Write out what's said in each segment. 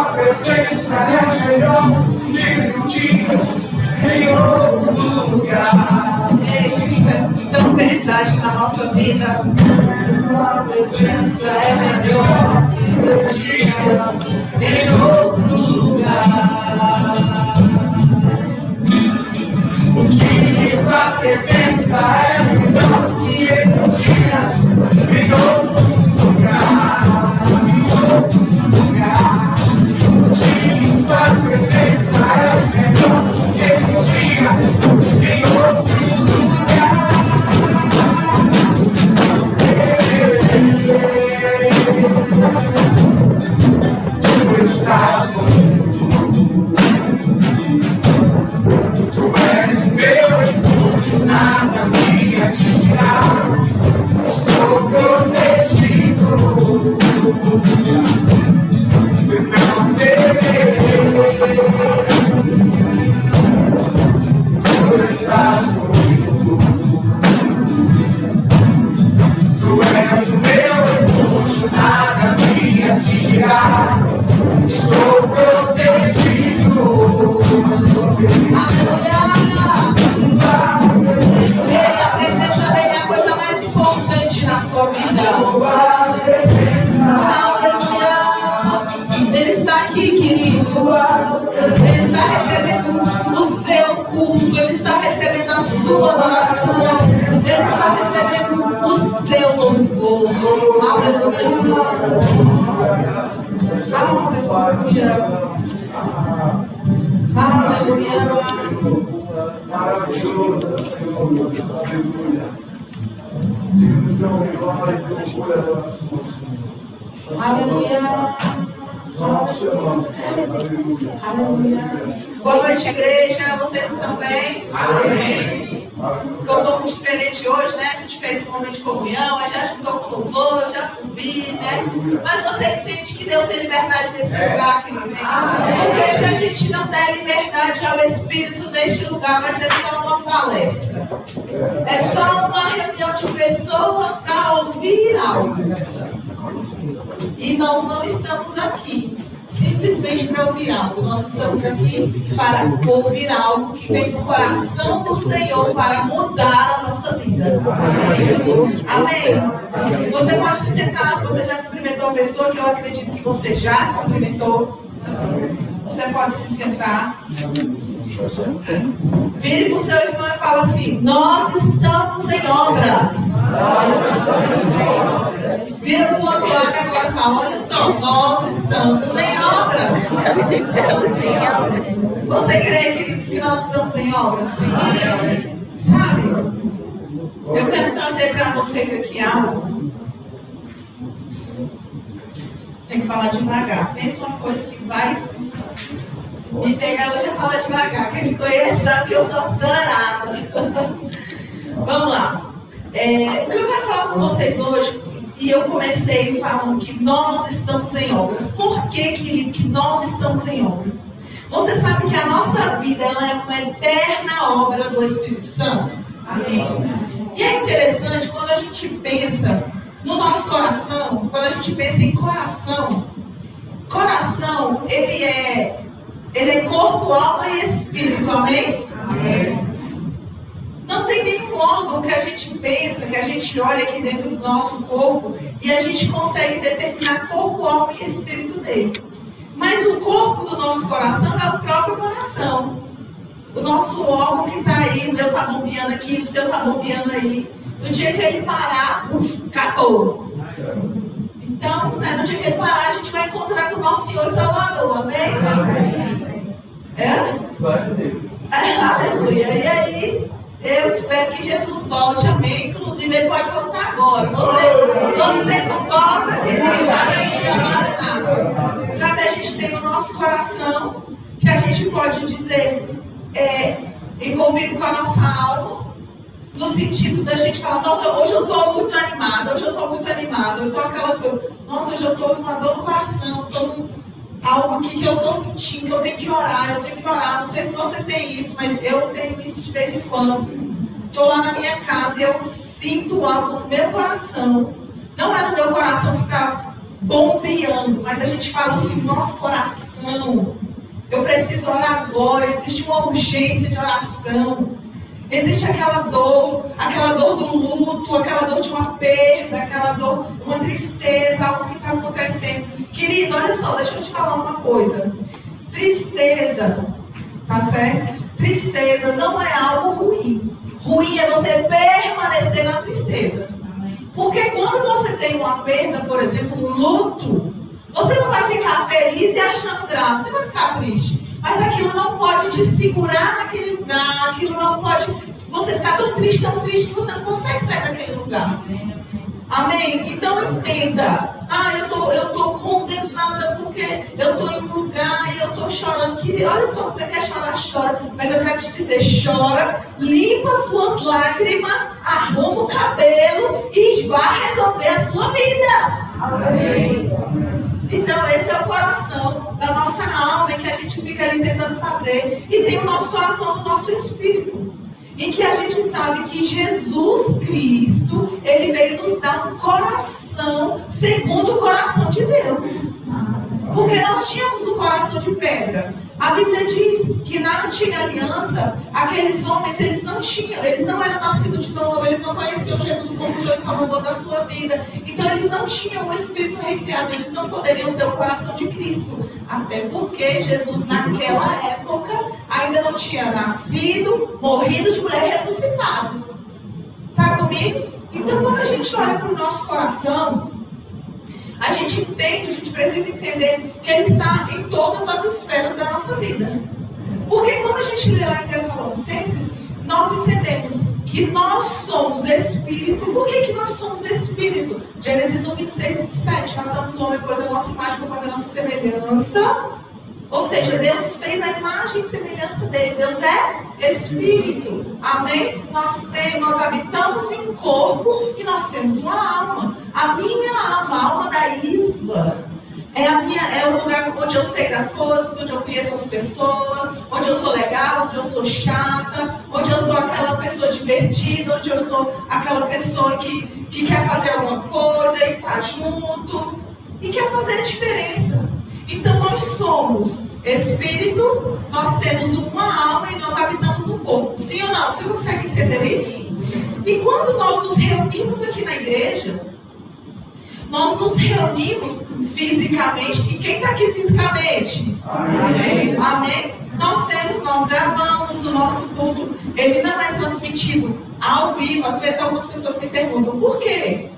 tua presença é melhor que o dia em outro lugar. Isso é tão verdade na nossa vida. Tua presença é melhor que o dia em outro lugar. O dia da presença é melhor que o dia em outro lugar. O dia da presença é melhor que o dia em outro lugar. Tu estás comigo. Tu és meu refúgio, nada me atingirá. Estou protegido. Não temerei. Tu estás comigo. Tu és o meu refúgio, nada me atingirá. Estou protegido. Aleluia! A presença dele é a coisa mais importante na sua vida. Aleluia! Ele está aqui, querido. Ele está recebendo o seu culto. Ele está recebendo a sua adoração. Ele está recebendo o seu louvor. Aleluia! Aleluia! Maravilhoso, Senhor. Aleluia. Digno de honra e glória e louvor e adoração, Senhor. Aleluia! Nós chamamos. Aleluia. Aleluia! Boa noite, igreja. Vocês estão bem? Amém. Ficou um pouco diferente hoje, né? A gente fez um momento de comunhão, aí já juntou com louvor, já subi, né? Mas você entende que Deus tem liberdade nesse lugar, querido? Porque se a gente não der liberdade ao Espírito neste lugar, vai ser só uma palestra. É só uma reunião de pessoas para ouvir algo. E nós não estamos aqui simplesmente para ouvir algo. Nós estamos aqui para ouvir algo que vem do coração do Senhor para mudar a nossa vida. Amém? Você pode se sentar, se você já cumprimentou a pessoa, que eu acredito que você já cumprimentou. Você pode se sentar. Vire para o seu irmão e fala assim: nós estamos em obras. Vira para o outro lado agora e fala: olha só, nós estamos em obras. Você crê, queridos, que nós estamos em obras? Sabe? Eu quero trazer para vocês aqui algo. Tem que falar devagar. Pensa uma coisa que vai me pegar hoje a falar devagar. Quem me conhece sabe que eu sou acelerada. Vamos lá. O que eu quero falar com vocês hoje, e eu comecei falando que nós estamos em obras. Por que, querido, que nós estamos em obra? Você sabe que a nossa vida ela é uma eterna obra do Espírito Santo? Amém. E é interessante quando a gente pensa no nosso coração, quando a gente pensa em coração, ele é corpo, alma e espírito, amém? Amém. Não tem nenhum órgão que a gente pensa, que a gente olha aqui dentro do nosso corpo e a gente consegue determinar corpo, alma e espírito dele. Mas o corpo do nosso coração é o próprio coração. O nosso órgão que está aí, o meu está bombeando aqui, o seu está bombeando aí. No dia que ele parar, acabou. Então, no dia que ele parar, a gente vai encontrar com o nosso Senhor e Salvador, amém? Amém. Aleluia. E aí, eu espero que Jesus volte, amém? Inclusive, ele pode voltar agora. Você concorda, querida? Aleluia, nada. Sabe, a gente tem o nosso coração, que a gente pode dizer, envolvido com a nossa alma, no sentido da gente falar: nossa, hoje eu estou muito animada, eu estou aquelas coisas, nossa, hoje eu estou com uma dor no coração, estou algo aqui que eu estou sentindo, que eu tenho que orar, não sei se você tem isso, mas eu tenho isso de vez em quando. Estou lá na minha casa e eu sinto algo no meu coração, não é no meu coração que está bombeando, mas a gente fala assim, nosso coração, eu preciso orar agora, existe uma urgência de oração. Existe aquela dor do luto, aquela dor de uma perda, aquela dor, uma tristeza, algo que está acontecendo. Querido, olha só, deixa eu te falar uma coisa. Tristeza, tá certo? Tristeza não é algo ruim. Ruim é você permanecer na tristeza. Porque quando você tem uma perda, por exemplo, um luto, você não vai ficar feliz e achando graça, você vai ficar triste. Mas aquilo não pode te segurar naquele lugar, aquilo não pode... Você ficar tão triste que você não consegue sair daquele lugar. Amém? Então entenda. Eu tô condenada porque eu tô em um lugar e eu tô chorando. Querida, olha só, se você quer chorar, chora. Mas eu quero te dizer, chora, limpa as suas lágrimas, arruma o cabelo e vá resolver a sua vida. Amém. Então esse é o coração da nossa alma, em que a gente fica ali tentando fazer. E tem o nosso coração do nosso espírito, em que a gente sabe que Jesus Cristo, Ele veio nos dar um coração segundo o coração de Deus. Porque nós tínhamos um coração de pedra. A Bíblia diz que na antiga aliança, aqueles homens, eles não eram nascidos de novo, eles não conheciam Jesus como Senhor e Salvador da sua vida. Então eles não tinham o Espírito recriado, eles não poderiam ter o coração de Cristo. Até porque Jesus naquela época ainda não tinha nascido, morrido de mulher, ressuscitado. Está comigo? Então quando a gente olha para o nosso coração, a gente entende, a gente precisa entender que Ele está em todas as esferas da nossa vida. Porque quando a gente lê lá em Tessalonicenses, nós entendemos que nós somos espírito. Por que nós somos espírito? Gênesis 1, 26 e 27. Façamos o homem, pois a nossa imagem conforme a nossa semelhança. Ou seja, Deus fez a imagem e semelhança dele. Deus é espírito. Amém? Nós habitamos em um corpo e nós temos uma alma. A minha alma, a alma da Isva, é o lugar onde eu sei das coisas, onde eu conheço as pessoas, onde eu sou legal, onde eu sou chata, onde eu sou aquela pessoa divertida, onde eu sou aquela pessoa que quer fazer alguma coisa e está junto e quer fazer a diferença. Então nós somos espírito, nós temos uma alma e nós habitamos no corpo. Sim ou não? Você consegue entender isso? E quando nós nos reunimos aqui na igreja, nós nos reunimos fisicamente. E quem está aqui fisicamente? Amém. Amém? Nós gravamos o nosso culto. Ele não é transmitido ao vivo. Às vezes algumas pessoas me perguntam, por quê?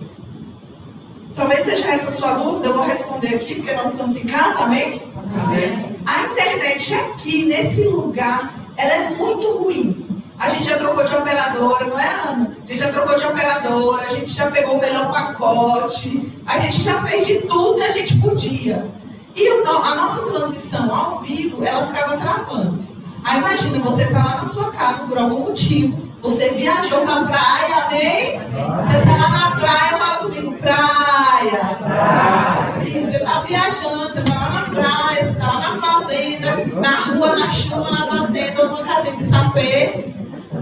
Talvez seja essa a sua dúvida, eu vou responder aqui, porque nós estamos em casa, amém? Amém. A internet aqui, nesse lugar, ela é muito ruim. A gente já trocou de operadora, não é, Ana? A gente já trocou de operadora, a gente já pegou o melhor pacote, a gente já fez de tudo que a gente podia. E a nossa transmissão ao vivo, ela ficava travando. Aí imagina, você está lá na sua casa por algum motivo, você viajou para a praia, amém? Você está lá na praia, fala comigo, praia. Isso, você está viajando, você está lá na praia, você está lá na fazenda, na rua, na chuva, na fazenda, ou numa casinha de sapê.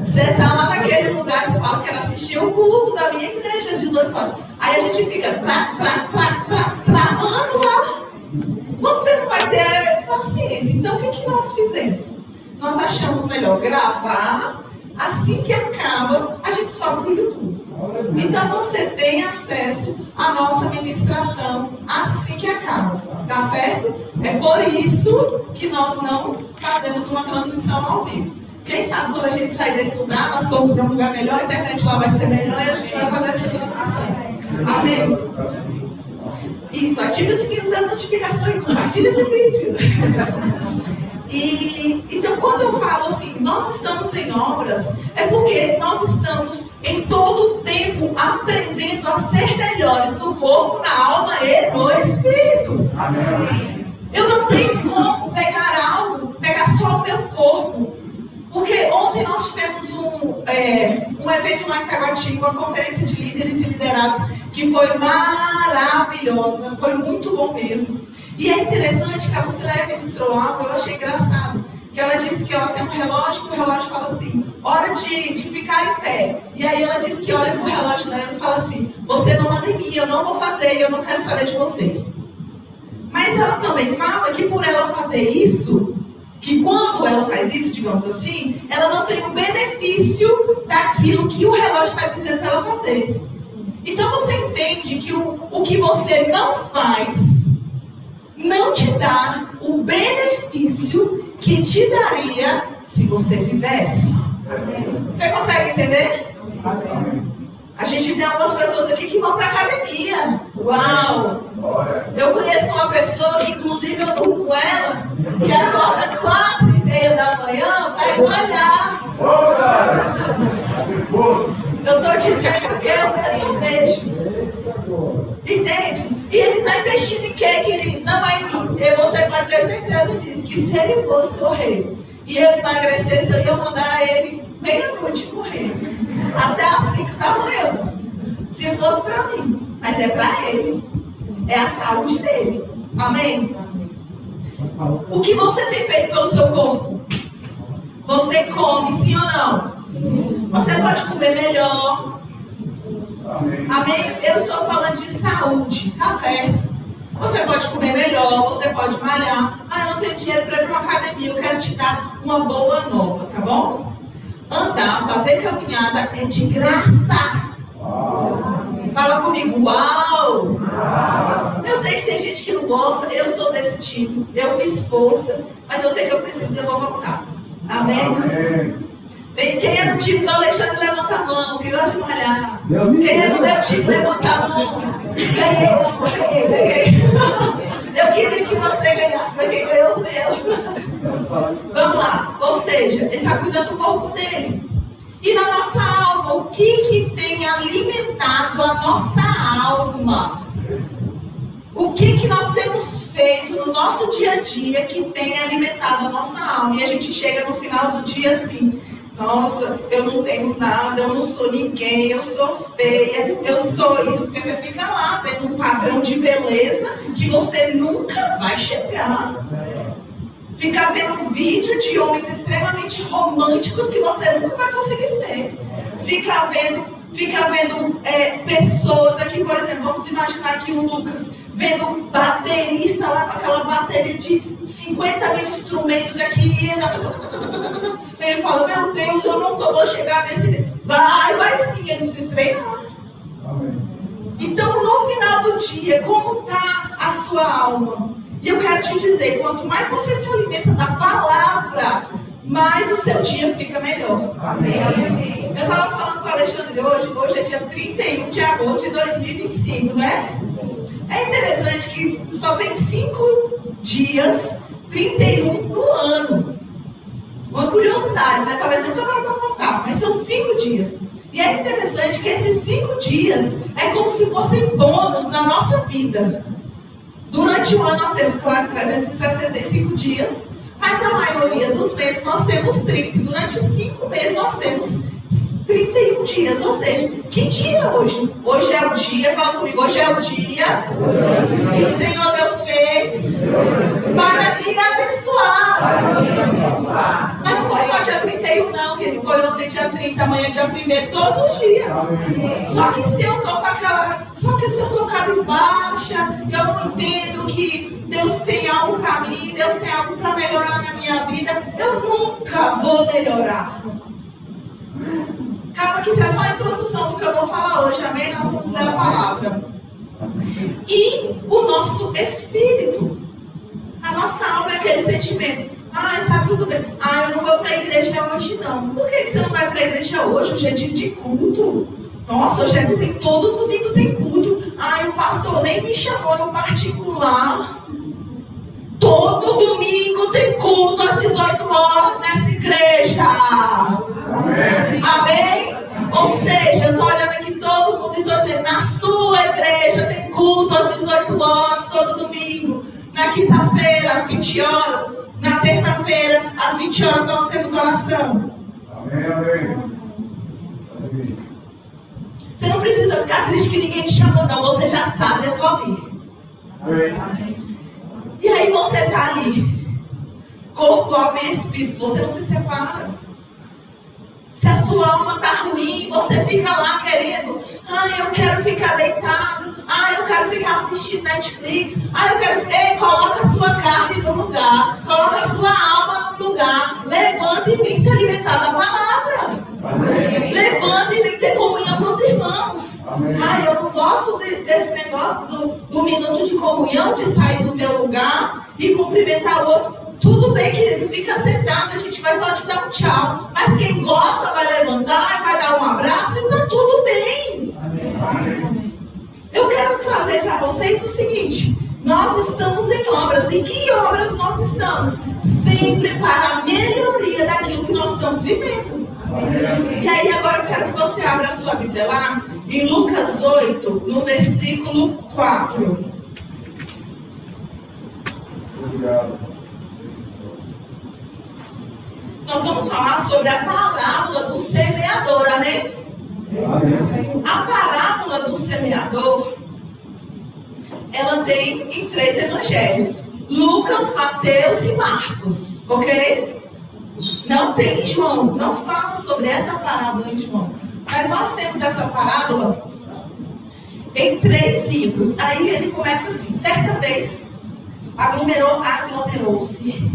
Você está lá naquele lugar, você fala, quero assistir o culto da minha igreja às 18 horas. Aí a gente fica travando lá. Você não vai ter paciência. Então o que nós fizemos? Nós achamos melhor gravar. Assim que acaba, a gente sobe para o YouTube. Então você tem acesso à nossa ministração assim que acaba. Tá certo? É por isso que nós não fazemos uma transmissão ao vivo. Quem sabe quando a gente sair desse lugar, nós somos para um lugar melhor, a internet lá vai ser melhor e a gente vai fazer essa transmissão. Amém? Isso, ative os sininhos da notificação e compartilhe esse vídeo. Então, quando eu falo assim, nós estamos em obras, é porque nós estamos em todo o tempo aprendendo a ser melhores no corpo, na alma e no espírito. Amém. Eu não tenho como pegar só o meu corpo. Porque ontem nós tivemos um evento lá em Taguatinga, uma conferência de líderes e liderados, que foi maravilhosa, foi muito bom mesmo. E é interessante que a Lucilé ministrou algo, eu achei engraçado. Que ela disse que ela tem um relógio, que o relógio fala assim, hora de ficar em pé. E aí ela disse que olha para o relógio dela e fala assim, você não manda em mim, eu não vou fazer e eu não quero saber de você. Mas ela também fala que por ela fazer isso, que quando ela faz isso, digamos assim, ela não tem o benefício daquilo que o relógio está dizendo para ela fazer. Então você entende que o que você não faz não te dá o benefício que te daria se você fizesse. Você consegue entender? A gente tem algumas pessoas aqui que vão para academia. Uau! Eu conheço uma pessoa que, inclusive, eu durmo com ela, que acorda 4h30 da manhã para ir malhar. Eu estou dizendo porque eu mesmo vejo. Entende? E ele está investindo em quê, querido? Não é em mim. E você pode ter certeza disso, que se ele fosse correr e eu emagrecesse, eu ia mandar ele meia-noite correr. Até às 5 da manhã. Se fosse para mim. Mas é para ele. É a saúde dele. Amém? O que você tem feito pelo seu corpo? Você come, sim ou não? Você pode comer melhor. Amém? Eu estou falando de saúde. Tá certo? Você pode comer melhor, você pode malhar. Ah, eu não tenho dinheiro para ir para uma academia. Eu quero te dar uma boa nova, tá bom? Andar, fazer caminhada é de graça. Fala comigo, uau! Eu sei que tem gente que não gosta, eu sou desse time. Eu fiz força, mas eu sei que eu preciso e eu vou voltar. Amém? Quem é do time do Alexandre, levanta a mão. Quem gosta de malhar? Quem é do meu time, levanta a mão. Ganhei. Eu queria que você ganhasse, foi quem ganhou o meu. Vamos lá. Ou seja, ele está cuidando do corpo dele. E na nossa alma, o que tem alimentado a nossa alma? O que nós temos feito no nosso dia a dia que tem alimentado a nossa alma? E a gente chega no final do dia assim: nossa, eu não tenho nada, eu não sou ninguém, eu sou feia, eu sou isso. Porque você fica lá vendo um padrão de beleza que você nunca vai chegar. Fica vendo vídeo de homens extremamente românticos que você nunca vai conseguir ser. Fica vendo pessoas aqui, por exemplo, vamos imaginar aqui o Lucas, vendo um baterista lá com aquela bateria de 50 mil instrumentos aqui, e ele fala: meu Deus, eu nunca vou chegar nesse. Vai sim, ele precisa treinar. Então, no final do dia, como está a sua alma? E eu quero te dizer, quanto mais você se alimenta da palavra, mais o seu dia fica melhor. Amém. Eu estava falando com o Alexandre hoje é dia 31 de agosto de 2025, não é? É interessante que só tem 5 dias, 31 no ano. Uma curiosidade, né? Talvez nunca vá para contar, mas são 5 dias. E é interessante que esses 5 dias é como se fossem bônus na nossa vida. Durante o ano nós temos, claro, 365 dias, mas a maioria dos meses nós temos 30. E durante 5 meses nós temos 31 dias. Ou seja, que dia é hoje? Hoje é o dia, fala comigo, hoje é o dia que o Senhor Deus fez para me abençoar. Mas não foi só dia 31 não, que ele foi ontem dia 30, amanhã dia 1º, todos os dias. Só que se eu tô cabisbaixa, eu não entendo que Deus tem algo para mim, Deus tem algo para melhorar na minha vida, eu nunca vou melhorar. Calma que isso é só a introdução do que eu vou falar hoje, amém? Nós vamos ler a palavra. E o nosso espírito, a nossa alma é aquele sentimento: ai, tá tudo bem, eu não vou para a igreja hoje não. Por que você não vai para a igreja hoje? Hoje é dia de culto. Nossa, hoje é domingo, todo domingo tem culto. Ai, o pastor nem me chamou no particular. Todo domingo tem culto às 18 horas nessa igreja. Amém? Amém? Ou seja, eu estou olhando aqui todo mundo e estou dizendo: na sua igreja tem culto às 18 horas todo domingo. Na quinta-feira, às 20 horas. Na terça-feira, às 20 horas, nós temos oração. Amém, amém. Você não precisa ficar triste que ninguém te chamou, não. Você já sabe, é só vir. Amém. E aí você está ali, corpo, alma e espírito. Você não se separa. Se a sua alma está ruim, você fica lá querendo: Ai, eu quero ficar deitado. Ai, eu quero ficar assistindo Netflix. Ai, eu quero... Ei, coloca a sua carne no lugar. Coloca a sua alma no lugar. Levanta e vem se alimentar da palavra. Amém. Levanta e vem ter comunhão com os irmãos. Amém. Ai, eu não gosto desse negócio do minuto de comunhão, de sair do meu lugar e cumprimentar o outro. Tudo bem, querido, fica sentado, a gente vai só te dar um tchau. Mas quem gosta vai levantar, vai dar um abraço e tá tudo bem. Amém. Eu quero trazer para vocês o seguinte: nós estamos em obras. E que obras nós estamos? Sempre para a melhoria daquilo que nós estamos vivendo. Amém. E aí agora eu quero que você abra a sua Bíblia lá, em Lucas 8, no versículo 4. Obrigado. Nós vamos falar sobre a parábola do semeador, amém? Amém. A parábola do semeador, ela tem em 3 evangelhos: Lucas, Mateus e Marcos, ok? Não tem em João, não fala sobre essa parábola em João. Mas nós temos essa parábola em 3 livros. Aí ele começa assim: certa vez aglomerou-se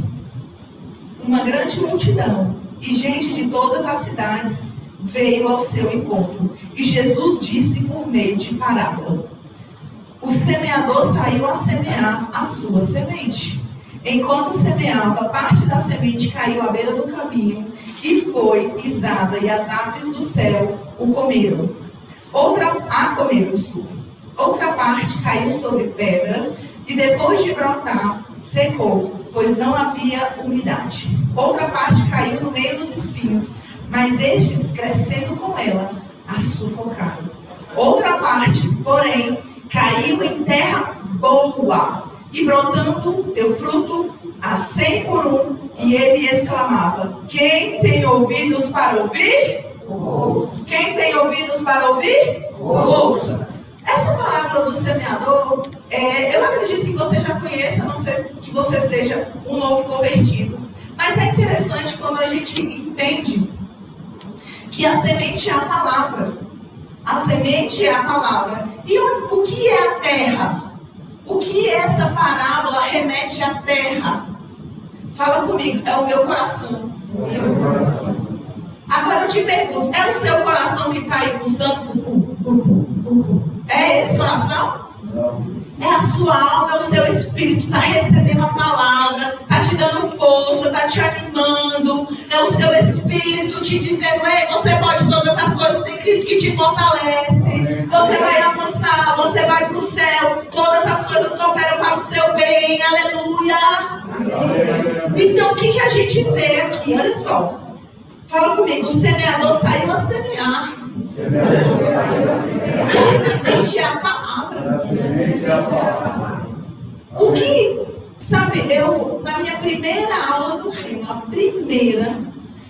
uma grande multidão, e gente de todas as cidades veio ao seu encontro. E Jesus disse por meio de parábola: o semeador saiu a semear a sua semente. Enquanto semeava, parte da semente caiu à beira do caminho e foi pisada, e as aves do céu o comeram. Outra parte caiu sobre pedras, e depois de brotar, secou, pois não havia umidade. Outra parte caiu no meio dos espinhos, mas estes, crescendo com ela, a sufocaram. Outra parte, porém, caiu em terra boa, e brotando deu fruto a 100 por 1, e ele exclamava: quem tem ouvidos para ouvir? Ouça. Quem tem ouvidos para ouvir? Ouça. Essa parábola do semeador, eu acredito que você já conheça, a não ser que você seja um novo convertido. Mas é interessante quando a gente entende que a semente é a palavra. A semente é a palavra. E o que é a terra? O que essa parábola remete à terra? Fala comigo, é o meu coração. Agora eu te pergunto, é o seu coração que está aí pulsando? É esse coração? É a sua alma, é o seu espírito, está recebendo a palavra, está te dando força, está te animando. É o seu espírito te dizendo: ei, você pode todas as coisas em Cristo que te fortalece. Você vai avançar, você vai para o céu. Todas as coisas cooperam para o seu bem. Aleluia. Então o que a gente vê aqui? Olha só. Fala comigo, o semeador saiu a semear. A semente é a palavra. O que, sabe, eu, na minha primeira aula do Rema, a primeira,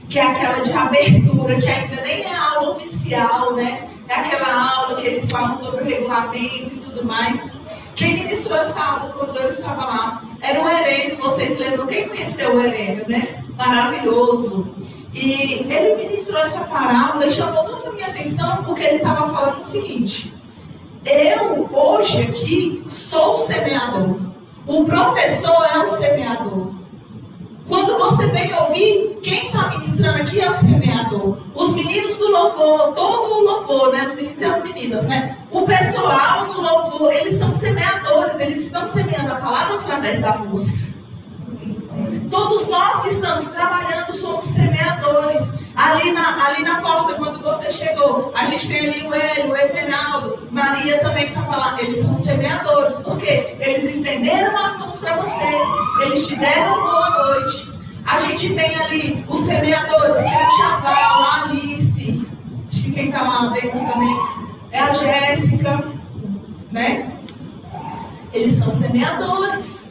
que é aquela de abertura, que ainda nem é a aula oficial, né? É aquela aula que eles falam sobre o regulamento e tudo mais. Quem ministrou essa aula quando eu estava lá era o Herênio. Vocês lembram? Quem conheceu o Herênio, né? Maravilhoso. E ele ministrou essa parábola e chamou tanto a minha atenção porque ele estava falando o seguinte: eu hoje aqui sou o semeador, o professor é o semeador. Quando você vem ouvir, quem está ministrando aqui é o semeador. Os meninos do louvor, todo o louvor, né? Os meninos e as meninas, né? O pessoal do louvor, eles são semeadores, eles estão semeando a palavra através da música. Todos nós que estamos trabalhando somos semeadores. Ali na porta, quando você chegou, a gente tem ali o Hélio, o Everaldo, Maria também estava lá. Eles são semeadores, porque eles estenderam as mãos para você, eles te deram boa noite. A gente tem ali os semeadores, que é a Tia Val, a Alice, acho que quem está lá dentro também é a Jéssica, né? Eles são semeadores.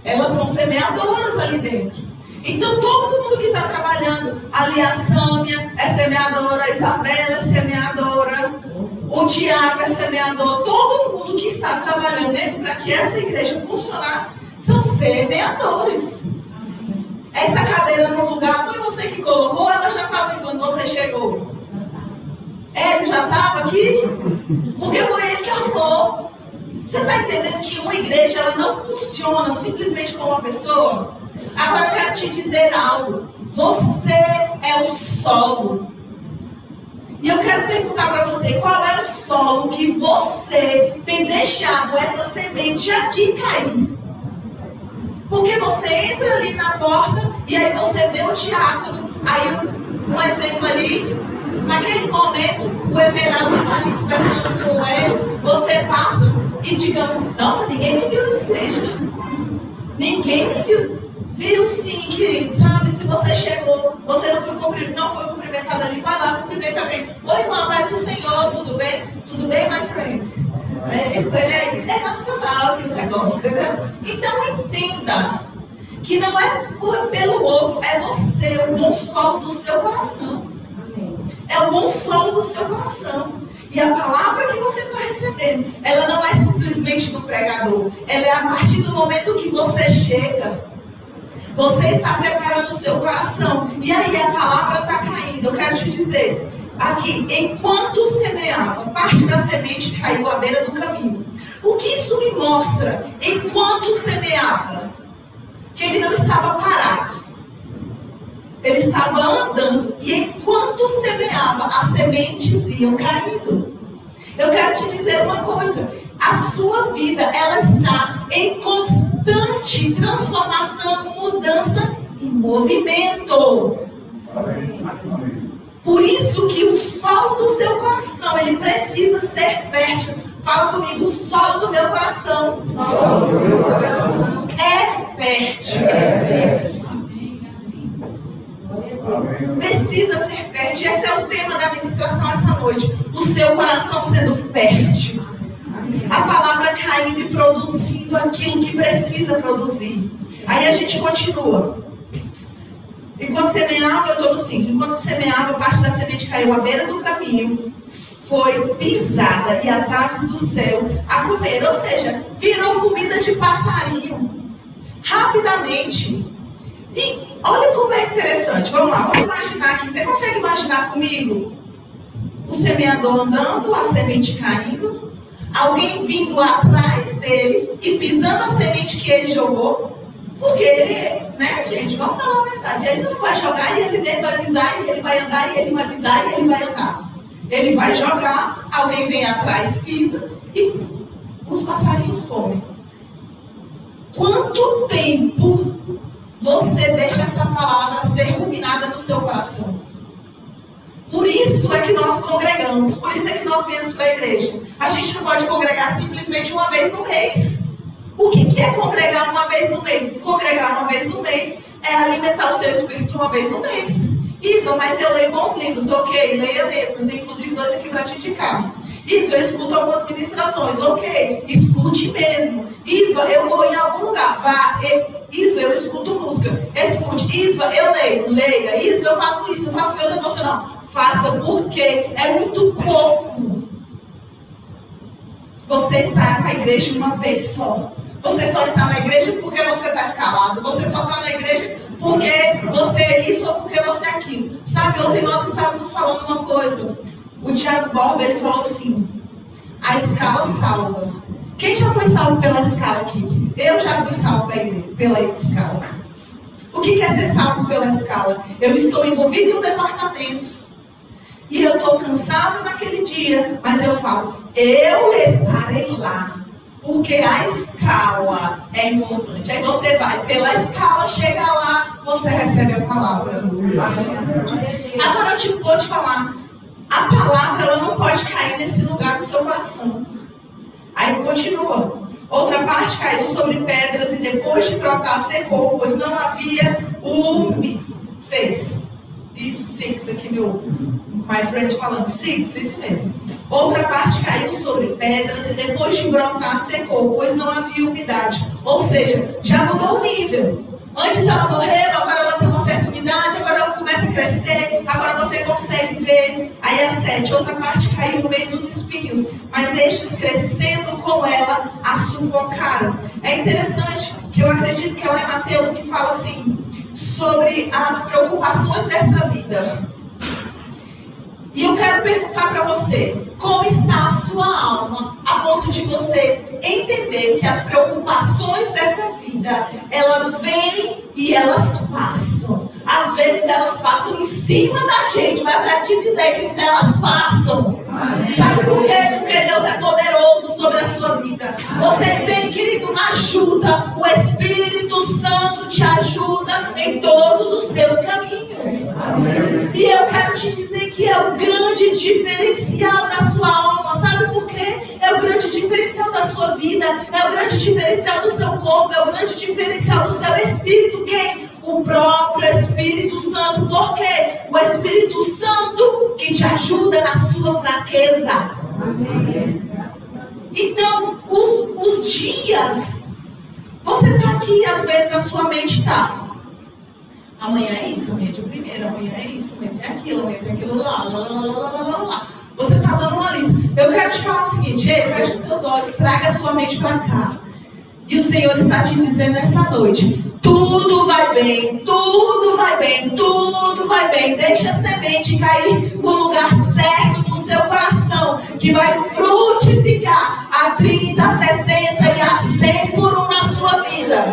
Elas são semeadoras ali dentro. Então todo mundo que está trabalhando, ali a Sâmia é semeadora, a Isabela é semeadora, o Tiago é semeador, todo mundo que está trabalhando para que essa igreja funcionasse são semeadores. Essa cadeira no lugar, foi você que colocou, ela já estava aí quando você chegou? Ele já estava aqui? Porque foi ele que arrumou. Você está entendendo que uma igreja ela não funciona simplesmente como uma pessoa? Agora eu quero te dizer algo. Você é o solo. E eu quero perguntar para você, qual é o solo que você tem deixado essa semente aqui cair? Porque você entra ali na porta e aí você vê o diácono, aí um exemplo ali, naquele momento o Everaldo está ali conversando com ele, você passa e digamos, nossa, ninguém me viu nessa igreja. Ninguém me viu. Viu sim, querido, sabe? Se você chegou, você não foi cumprimentado ali, vai lá, cumprimenta alguém. Oi, irmã, paz do Senhor, tudo bem? Tudo bem, my friend? Ele é internacional aqui o negócio, entendeu? Então entenda que não é pelo outro, é você, o bom solo do seu coração. É o bom solo do seu coração. E a palavra que você está recebendo, ela não é simplesmente do pregador, ela é a partir do momento que você chega. Você está preparando o seu coração. E aí a palavra está caindo. Eu quero te dizer, aqui, enquanto semeava, parte da semente caiu à beira do caminho. O que isso me mostra? Enquanto semeava, que ele não estava parado. Ele estava andando. E enquanto semeava, as sementes iam caindo. Eu quero te dizer uma coisa. A sua vida, ela está em constante transformação, mudança e movimento. Por isso que o solo do seu coração, ele precisa ser fértil. Fala comigo, o solo do meu coração. O solo do meu coração é fértil. Precisa ser fértil. Esse é o tema da ministração essa noite. O seu coração sendo fértil. A palavra caindo e produzindo aquilo que precisa produzir. Aí a gente continua. Enquanto semeava, eu estou no 5. Enquanto semeava, parte da semente caiu à beira do caminho, foi pisada e as aves do céu a comer. Ou seja, virou comida de passarinho. Rapidamente. E olha como é interessante. Vamos lá, vamos imaginar aqui. Você consegue imaginar comigo? O semeador andando, a semente caindo. Alguém vindo atrás dele e pisando a semente que ele jogou. Porque, né, gente, vamos falar a verdade. Ele não vai jogar e ele vai pisar, e ele vai andar, e ele vai pisar, e ele vai andar. Ele vai jogar, alguém vem atrás, pisa, e os passarinhos comem. Quanto tempo você deixa essa palavra ser iluminada no seu coração? Por isso é que nós congregamos, por isso é que nós viemos para a igreja. A gente não pode congregar simplesmente uma vez no mês. O que é congregar uma vez no mês? Congregar uma vez no mês é alimentar o seu espírito uma vez no mês. Isso, mas eu leio bons livros, ok, leia mesmo. Tem inclusive 2 aqui para te indicar. Isso, eu escuto algumas ministrações, ok, escute mesmo. Isso, eu vou em algum lugar, vá. Isso, eu escuto música, escute. Isso, eu leio, leia. Isso, eu faço meu devocional. Faça, porque é muito pouco. Você está na igreja uma vez só. Você só está na igreja porque você está escalado. Você só está na igreja porque você é isso ou porque você é aquilo. Sabe, ontem nós estávamos falando uma coisa. O Thiago Borba, ele falou assim: a escala salva. Quem já foi salvo pela escala aqui? Eu já fui salvo pela escala. O que é ser salvo pela escala? Eu estou envolvido em um departamento. E eu estou cansado naquele dia. Mas eu falo, eu estarei lá. Porque a escala é importante. Aí você vai pela escala, chega lá, você recebe a palavra. Agora eu vou te falar. A palavra ela não pode cair nesse lugar do seu coração. Aí continua. Outra parte caiu sobre pedras e depois de brotar secou, pois não havia 6. Isso, 6 aqui, meu my friend falando. 6, isso mesmo. Outra parte caiu sobre pedras e depois de brotar secou, pois não havia umidade. Ou seja, já mudou o nível. Antes ela morreu, agora ela tem uma certa umidade, agora ela começa a crescer, agora você consegue ver. Aí a 7, outra parte caiu no meio dos espinhos, mas estes crescendo com ela a sufocaram. É interessante que eu acredito que é lá em Mateus que fala assim, sobre as preocupações dessa vida. E eu quero perguntar para você, como está a sua alma, a ponto de você entender que as preocupações dessa vida, elas vêm e elas passam. Às vezes elas passam em cima da gente, mas eu quero te dizer que elas passam. Sabe por quê? Porque Deus é poderoso sobre a sua vida. Você tem, querido, uma ajuda. O Espírito Santo te ajuda em todos os seus caminhos. E eu quero te dizer que é o grande diferencial da sua alma. Sabe por quê? É o grande diferencial da sua vida. É o grande diferencial do seu corpo. É o grande diferencial do seu espírito. Quem? O próprio Espírito Santo. Por quê? O Espírito Santo que te ajuda na sua fraqueza. Então, os dias, você está aqui, às vezes a sua mente está. Amanhã é isso, amanhã é dia primeiro, amanhã é isso, amanhã tem aquilo, amanhã tem aquilo lá. Você está dando uma lista. Eu quero te falar o seguinte: ei, feche os seus olhos, traga a sua mente para cá. E o Senhor está te dizendo essa noite: tudo vai bem, tudo vai bem, tudo vai bem. Deixa a semente cair no lugar certo no seu coração, que vai frutificar a 30, a 60 e a 100 por 1 na sua vida.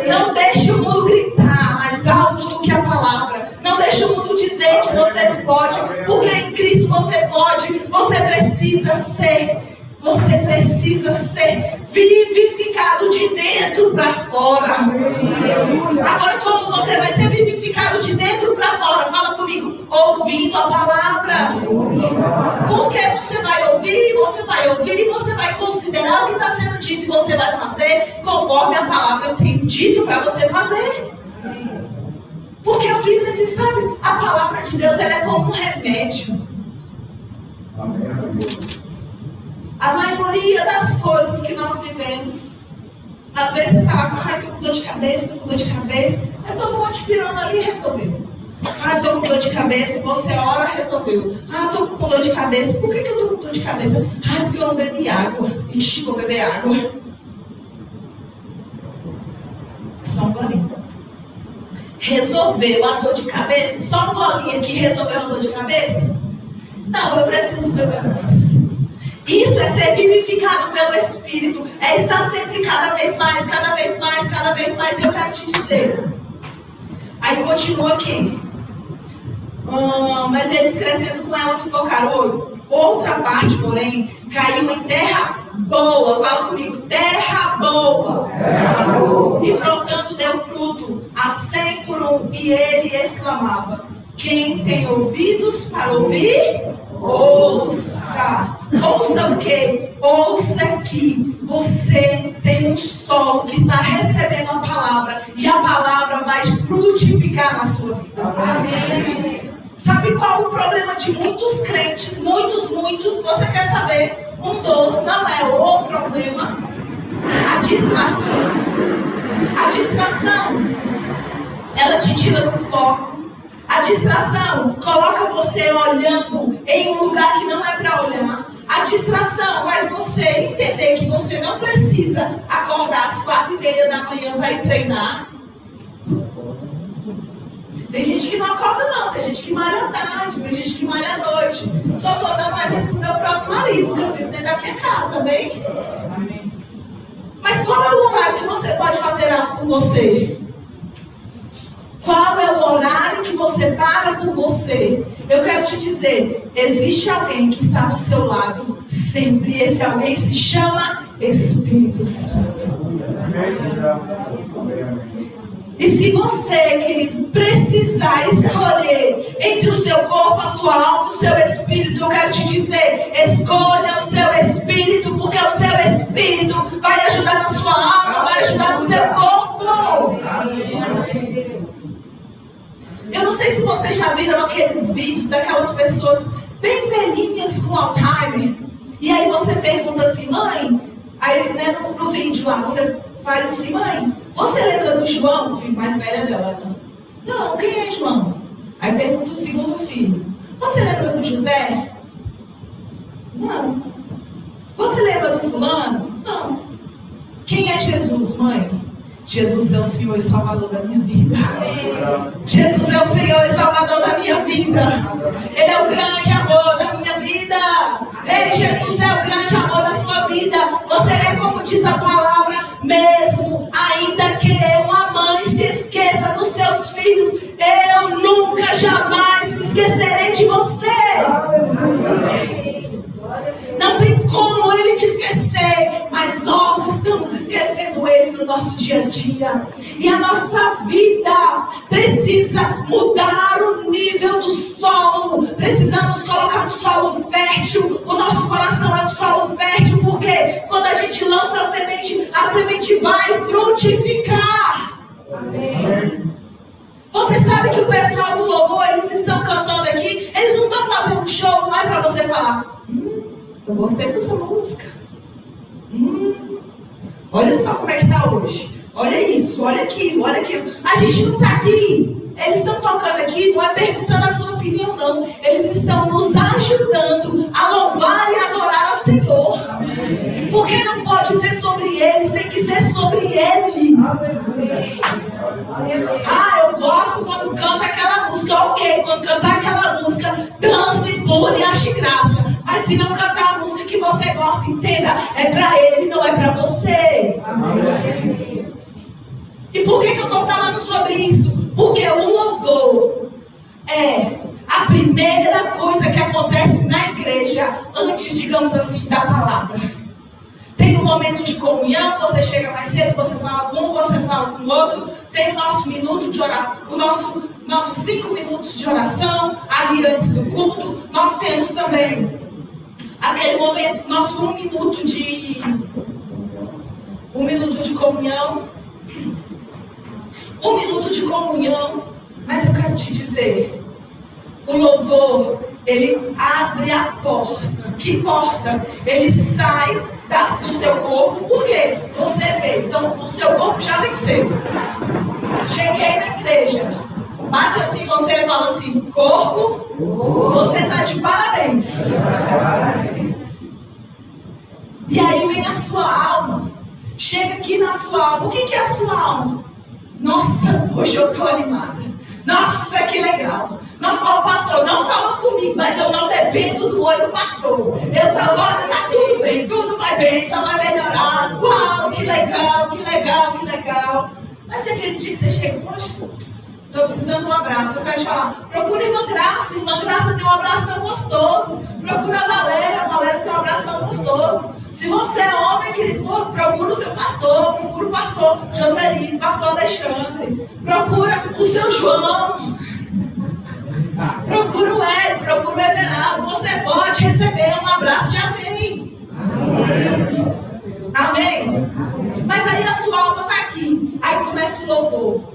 Não deixe o mundo gritar mais alto do que a palavra. Não deixe o mundo dizer que você não pode, porque em Cristo você pode. Você precisa ser. Você precisa ser vivificado de dentro para fora. Agora, como você vai ser vivificado de dentro para fora? Fala comigo. Ouvindo a palavra. Porque você vai ouvir e você vai considerar o que está sendo dito e você vai fazer conforme a palavra tem dito para você fazer. Porque a Bíblia diz, sabe, a palavra de Deus, ela é como um remédio. A maioria das coisas que nós vivemos, às vezes você está lá com, estou com dor de cabeça, eu tomo um antipirona ali e resolveu. Estou com dor de cabeça, você ora, resolveu. Estou com dor de cabeça, por que eu estou com dor de cabeça? Porque eu não bebi água. Ixi, vou beber água. Só um golinho. Resolveu a dor de cabeça? Só um golinho aqui resolveu a dor de cabeça? Não, eu preciso beber mais. Isso é ser vivificado pelo Espírito. É estar sempre cada vez mais, cada vez mais, cada vez mais. Eu quero te dizer. Aí continua aqui. Mas eles crescendo com ela sufocaram. Outra parte, porém, caiu em terra boa. Fala comigo. Terra boa. Terra boa. E brotando deu fruto a 100 por 1. E ele exclamava: quem tem ouvidos para ouvir, ouça. Ouça o quê? Ouça que você tem um solo que está recebendo a palavra. E a palavra vai frutificar na sua vida. Amém. Sabe qual o problema de muitos crentes? Muitos. Você quer saber? Um dos, não é o problema. A distração. A distração, ela te tira do foco. A distração coloca você olhando em um lugar que não é para olhar. A distração faz você entender que você não precisa acordar às 4:30 da manhã para ir treinar. Tem gente que não acorda não, tem gente que malha à tarde, tem gente que malha à noite. Só estou dando um exemplo do meu próprio marido, que eu vivo dentro da minha casa, bem? Mas qual é o horário que você pode fazer algo por você? Qual é o horário que você para por você? Eu quero te dizer, existe alguém que está do seu lado sempre. Esse alguém se chama Espírito Santo. E se você, querido, precisar escolher entre o seu corpo, a sua alma e o seu espírito, eu quero te dizer, escolha o seu espírito, porque o seu espírito vai ajudar na sua alma, vai ajudar no seu corpo. Eu não sei se vocês já viram aqueles vídeos daquelas pessoas bem velhinhas com Alzheimer. E aí você pergunta assim, mãe, aí né, no vídeo lá, você faz assim, mãe, você lembra do João, o filho mais velho dela? Não, quem é João? Aí pergunta o segundo filho, você lembra do José? Não. Você lembra do fulano? Não. Quem é Jesus, mãe? Jesus é o Senhor e Salvador da minha vida. Jesus é o Senhor e Salvador da minha vida. Ele é o grande amor da minha vida. Ei, Jesus é o grande amor da sua vida. Você é como diz a palavra, mesmo ainda que uma mãe se esqueça dos seus filhos, eu nunca, jamais me esquecerei de você. Não tem como ele te esquecer, mas nós estamos esquecendo ele no nosso dia a dia. E a nossa vida precisa mudar o nível do solo. Precisamos colocar um solo fértil. O nosso coração é um solo fértil, porque quando a gente lança a semente vai frutificar. Amém. Você sabe que o pessoal do louvor, eles estão cantando aqui, eles não estão fazendo um show, não é para você falar, eu gostei dessa música. Olha só como é que está hoje. Olha isso, olha aquilo, olha aquilo. A gente não está aqui. Eles estão tocando aqui, não é perguntando a sua opinião, não. Eles estão nos ajudando a louvar e adorar ao Senhor. Porque não pode ser sobre eles, tem que ser sobre Ele. Eu gosto quando canta aquela música. Ok, quando cantar aquela música, dance, pule e ache graça. Mas se não cantar a música que você gosta, entenda, é para Ele, não é para você. E por que eu estou falando sobre isso? Porque o louvor é a primeira coisa que acontece na igreja antes, digamos assim, da palavra. Tem um momento de comunhão, você chega mais cedo, você fala com um, você fala com o outro. Tem o nosso minuto de oração, nossos 5 minutos de oração ali antes do culto. Nós temos também aquele momento, nosso 1 minuto de comunhão. 1 minuto de comunhão. Mas eu quero te dizer, o louvor, ele abre a porta. Que porta? Ele sai do seu corpo. Por quê? Você veio. Então o seu corpo já venceu. Cheguei na igreja. Bate assim você e fala assim, corpo, você está de parabéns. E aí vem a sua alma. Chega aqui na sua alma. O que é a sua alma? Nossa, hoje eu estou animada. Nossa, que legal. Nossa, o pastor não falou comigo, mas eu não dependo do olho do pastor. Olha, tá tudo bem, tudo vai bem, só vai melhorar. Uau, que legal, que legal, que legal. Mas tem aquele dia que você chega, poxa, estou precisando de um abraço. Eu quero te falar, procura irmã Graça. Irmã Graça tem um abraço tão gostoso. Procura a Valéria tem um abraço tão gostoso. Se você é homem, querido, procura o seu pastor, procura o pastor Joselino, pastor Alexandre, procura o seu João, procura o Hélio, procura o Everaldo. Você pode receber um abraço de amém. Amém? Mas aí a sua alma está aqui, aí começa o louvor.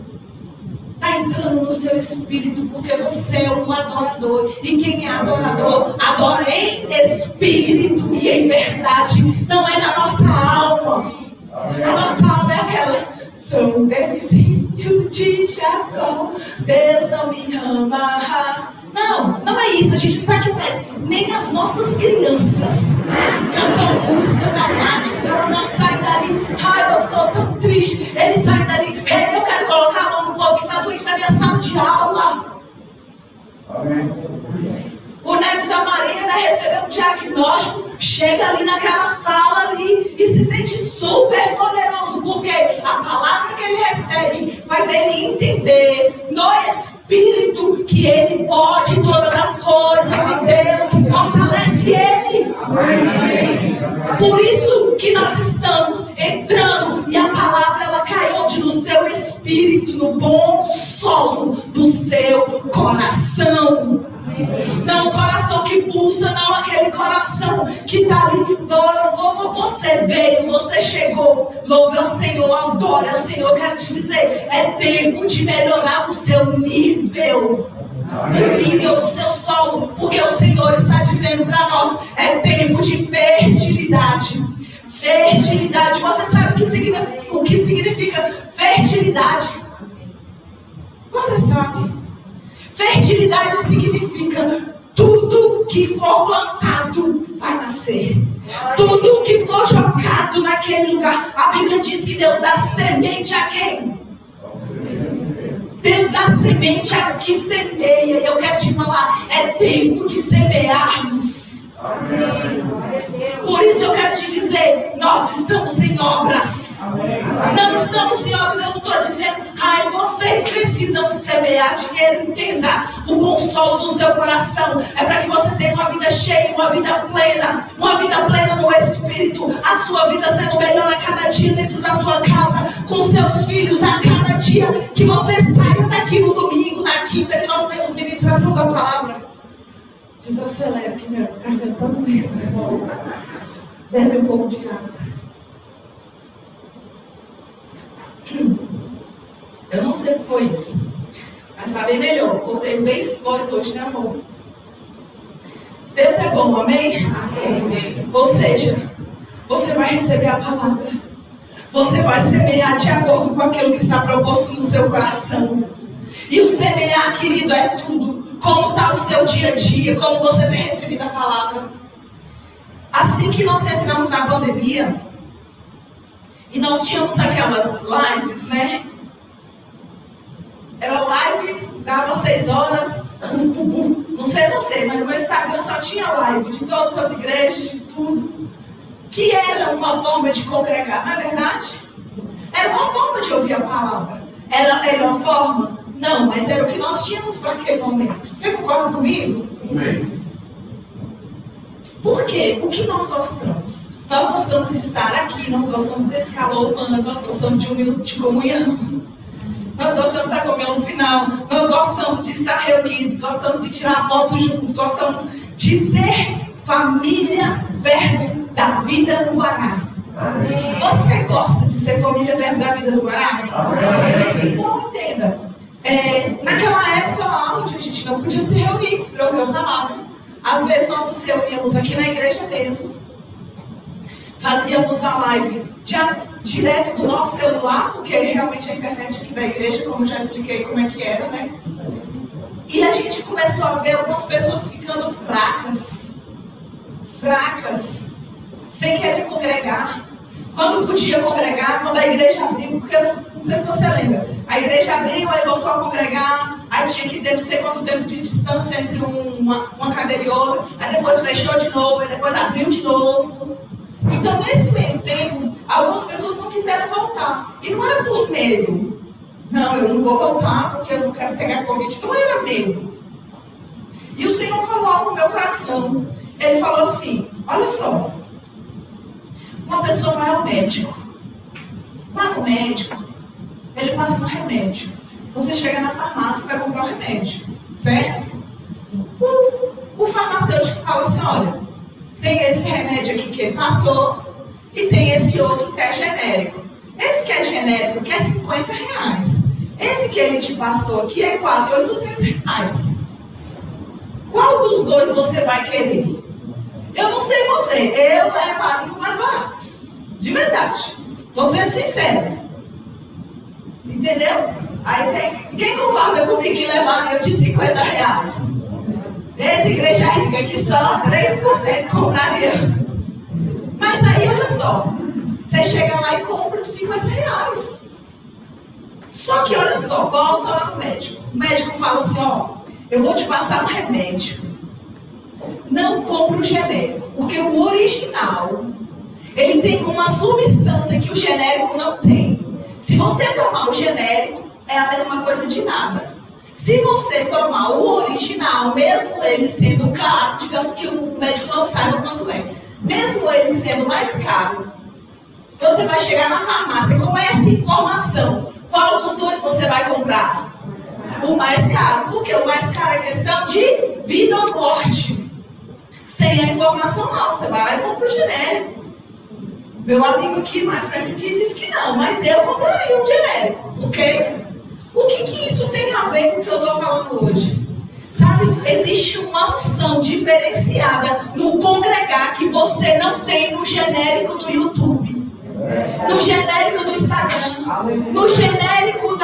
Está entrando no seu espírito, porque você é um adorador. E quem é adorador, adora em espírito e em verdade. Não é na nossa alma. A nossa alma é aquela, sou um bebezinho de Jacó, Deus não me ama. Não é isso. A gente não está aqui para isso. Nem as nossas crianças cantam músicas almáticas, elas não saem dali. Eu sou tão triste. Eles saem dali. Eu quero colocar a mão no povo que está doente na minha sala de aula. O neto da Marina recebeu um diagnóstico, chega ali naquela sala ali e se sente super poderoso, porque a palavra que ele recebe faz ele entender no espírito que ele pode todas as coisas em Deus que fortalece ele. Por isso que nós estamos entrando e a palavra ela cai onde? No seu espírito, no bom solo do seu coração. Não o coração que pulsa, não aquele coração que está ali. Você veio, você chegou. Louve ao Senhor, adore ao Senhor. Quero te dizer, é tempo de melhorar o seu nível. O nível do seu solo. Porque o Senhor está dizendo para nós, é tempo de fertilidade. Fertilidade. Você sabe o que significa fertilidade? Você sabe. Fertilidade significa tudo que for plantado vai nascer. Tudo que for jogado naquele lugar. A Bíblia diz que Deus dá semente a quem? Deus dá semente a que semeia. Eu quero te falar, é tempo de semearmos. Por isso eu quero te dizer, nós estamos em obras. Não estamos em obras, eu não estou dizendo, ai, vocês precisam semear dinheiro. Entenda, o bom solo do seu coração é para que você tenha uma vida cheia, uma vida plena no Espírito. A sua vida sendo melhor a cada dia dentro da sua casa, com seus filhos, a cada dia que você saia daqui no domingo, na quinta, que nós temos ministração da palavra. Desacelera que meu garganta está doendo. Bebe um pouco de água. Eu não sei o que foi isso, mas está bem melhor. Cortei bem voz hoje, né, amor? Deus é bom, amém? Amém? Ou seja, você vai receber a palavra. Você vai semear de acordo com aquilo que está proposto no seu coração. E o semear, querido, é tudo. Como está o seu dia a dia, como você tem recebido a palavra. Assim que nós entramos na pandemia, e nós tínhamos aquelas lives, né? Era live, dava 6 horas, não sei você, mas no meu Instagram só tinha live de todas as igrejas, de tudo. Que era uma forma de congregar, não é verdade? Era uma forma de ouvir a palavra. Era a melhor forma? Não, mas era o que nós tínhamos para aquele momento. Você concorda comigo? Amém. Por quê? O que nós gostamos? Nós gostamos de estar aqui, nós gostamos desse calor humano, nós gostamos de 1 minuto de comunhão. Nós gostamos da comunhão no final, nós gostamos de estar reunidos, gostamos de tirar fotos juntos, gostamos de ser família Verbo da Vida no Guará. Amém. Você gosta de ser família Verbo da Vida no Guará? Amém. Então entenda, naquela época lá onde a gente não podia se reunir para ouvir a palavra, às vezes nós nos reuníamos aqui na igreja mesmo, fazíamos a live direto do nosso celular, porque realmente a internet aqui da igreja, como já expliquei como é que era, né? E a gente começou a ver algumas pessoas ficando fracas, sem querer congregar. Quando podia congregar, quando a igreja abriu, porque eu não sei se você lembra, a igreja abriu, aí voltou a congregar, aí tinha que ter não sei quanto tempo de distância entre uma cadeira e outra, aí depois fechou de novo, aí depois abriu de novo. Então, nesse meio tempo, algumas pessoas não quiseram voltar. E não era por medo. Não, eu não vou voltar porque eu não quero pegar Covid. Não era medo. E o Senhor falou algo no meu coração. Ele falou assim, olha só. Uma pessoa vai ao médico. Vai no médico, ele passa um remédio. Você chega na farmácia e vai comprar um remédio. Certo? O farmacêutico fala assim, olha, tem esse remédio aqui que ele passou e tem esse outro que é genérico. Esse que é genérico que é R$50. Esse que ele te passou aqui é quase R$800. Qual dos dois você vai querer? Eu não sei você, eu levaria o mais barato. De verdade. Estou sendo sincera. Entendeu? Aí tem. Quem concorda comigo que levaria de R$50? Eita, igreja rica que só 3% compraria. Mas aí, olha só. Você chega lá e compra os R$50. Só que, olha só, volta lá no médico. O médico fala assim, ó, eu vou te passar um remédio. Não compra o genérico, porque o original, ele tem uma substância que o genérico não tem. Se você tomar o genérico, é a mesma coisa de nada. Se você tomar o original, mesmo ele sendo caro, digamos que o médico não saiba quanto é, mesmo ele sendo mais caro, você vai chegar na farmácia com essa informação. Qual dos dois você vai comprar? O mais caro, porque o mais caro é questão de vida ou morte. Sem a informação não, você vai lá e compra o genérico. Meu amigo aqui, my friend aqui, disse que não, mas eu compraria um genérico, ok? O que isso tem a ver com o que eu estou falando hoje? Sabe, existe uma unção diferenciada no congregar que você não tem no genérico do YouTube, no genérico do Instagram, no genérico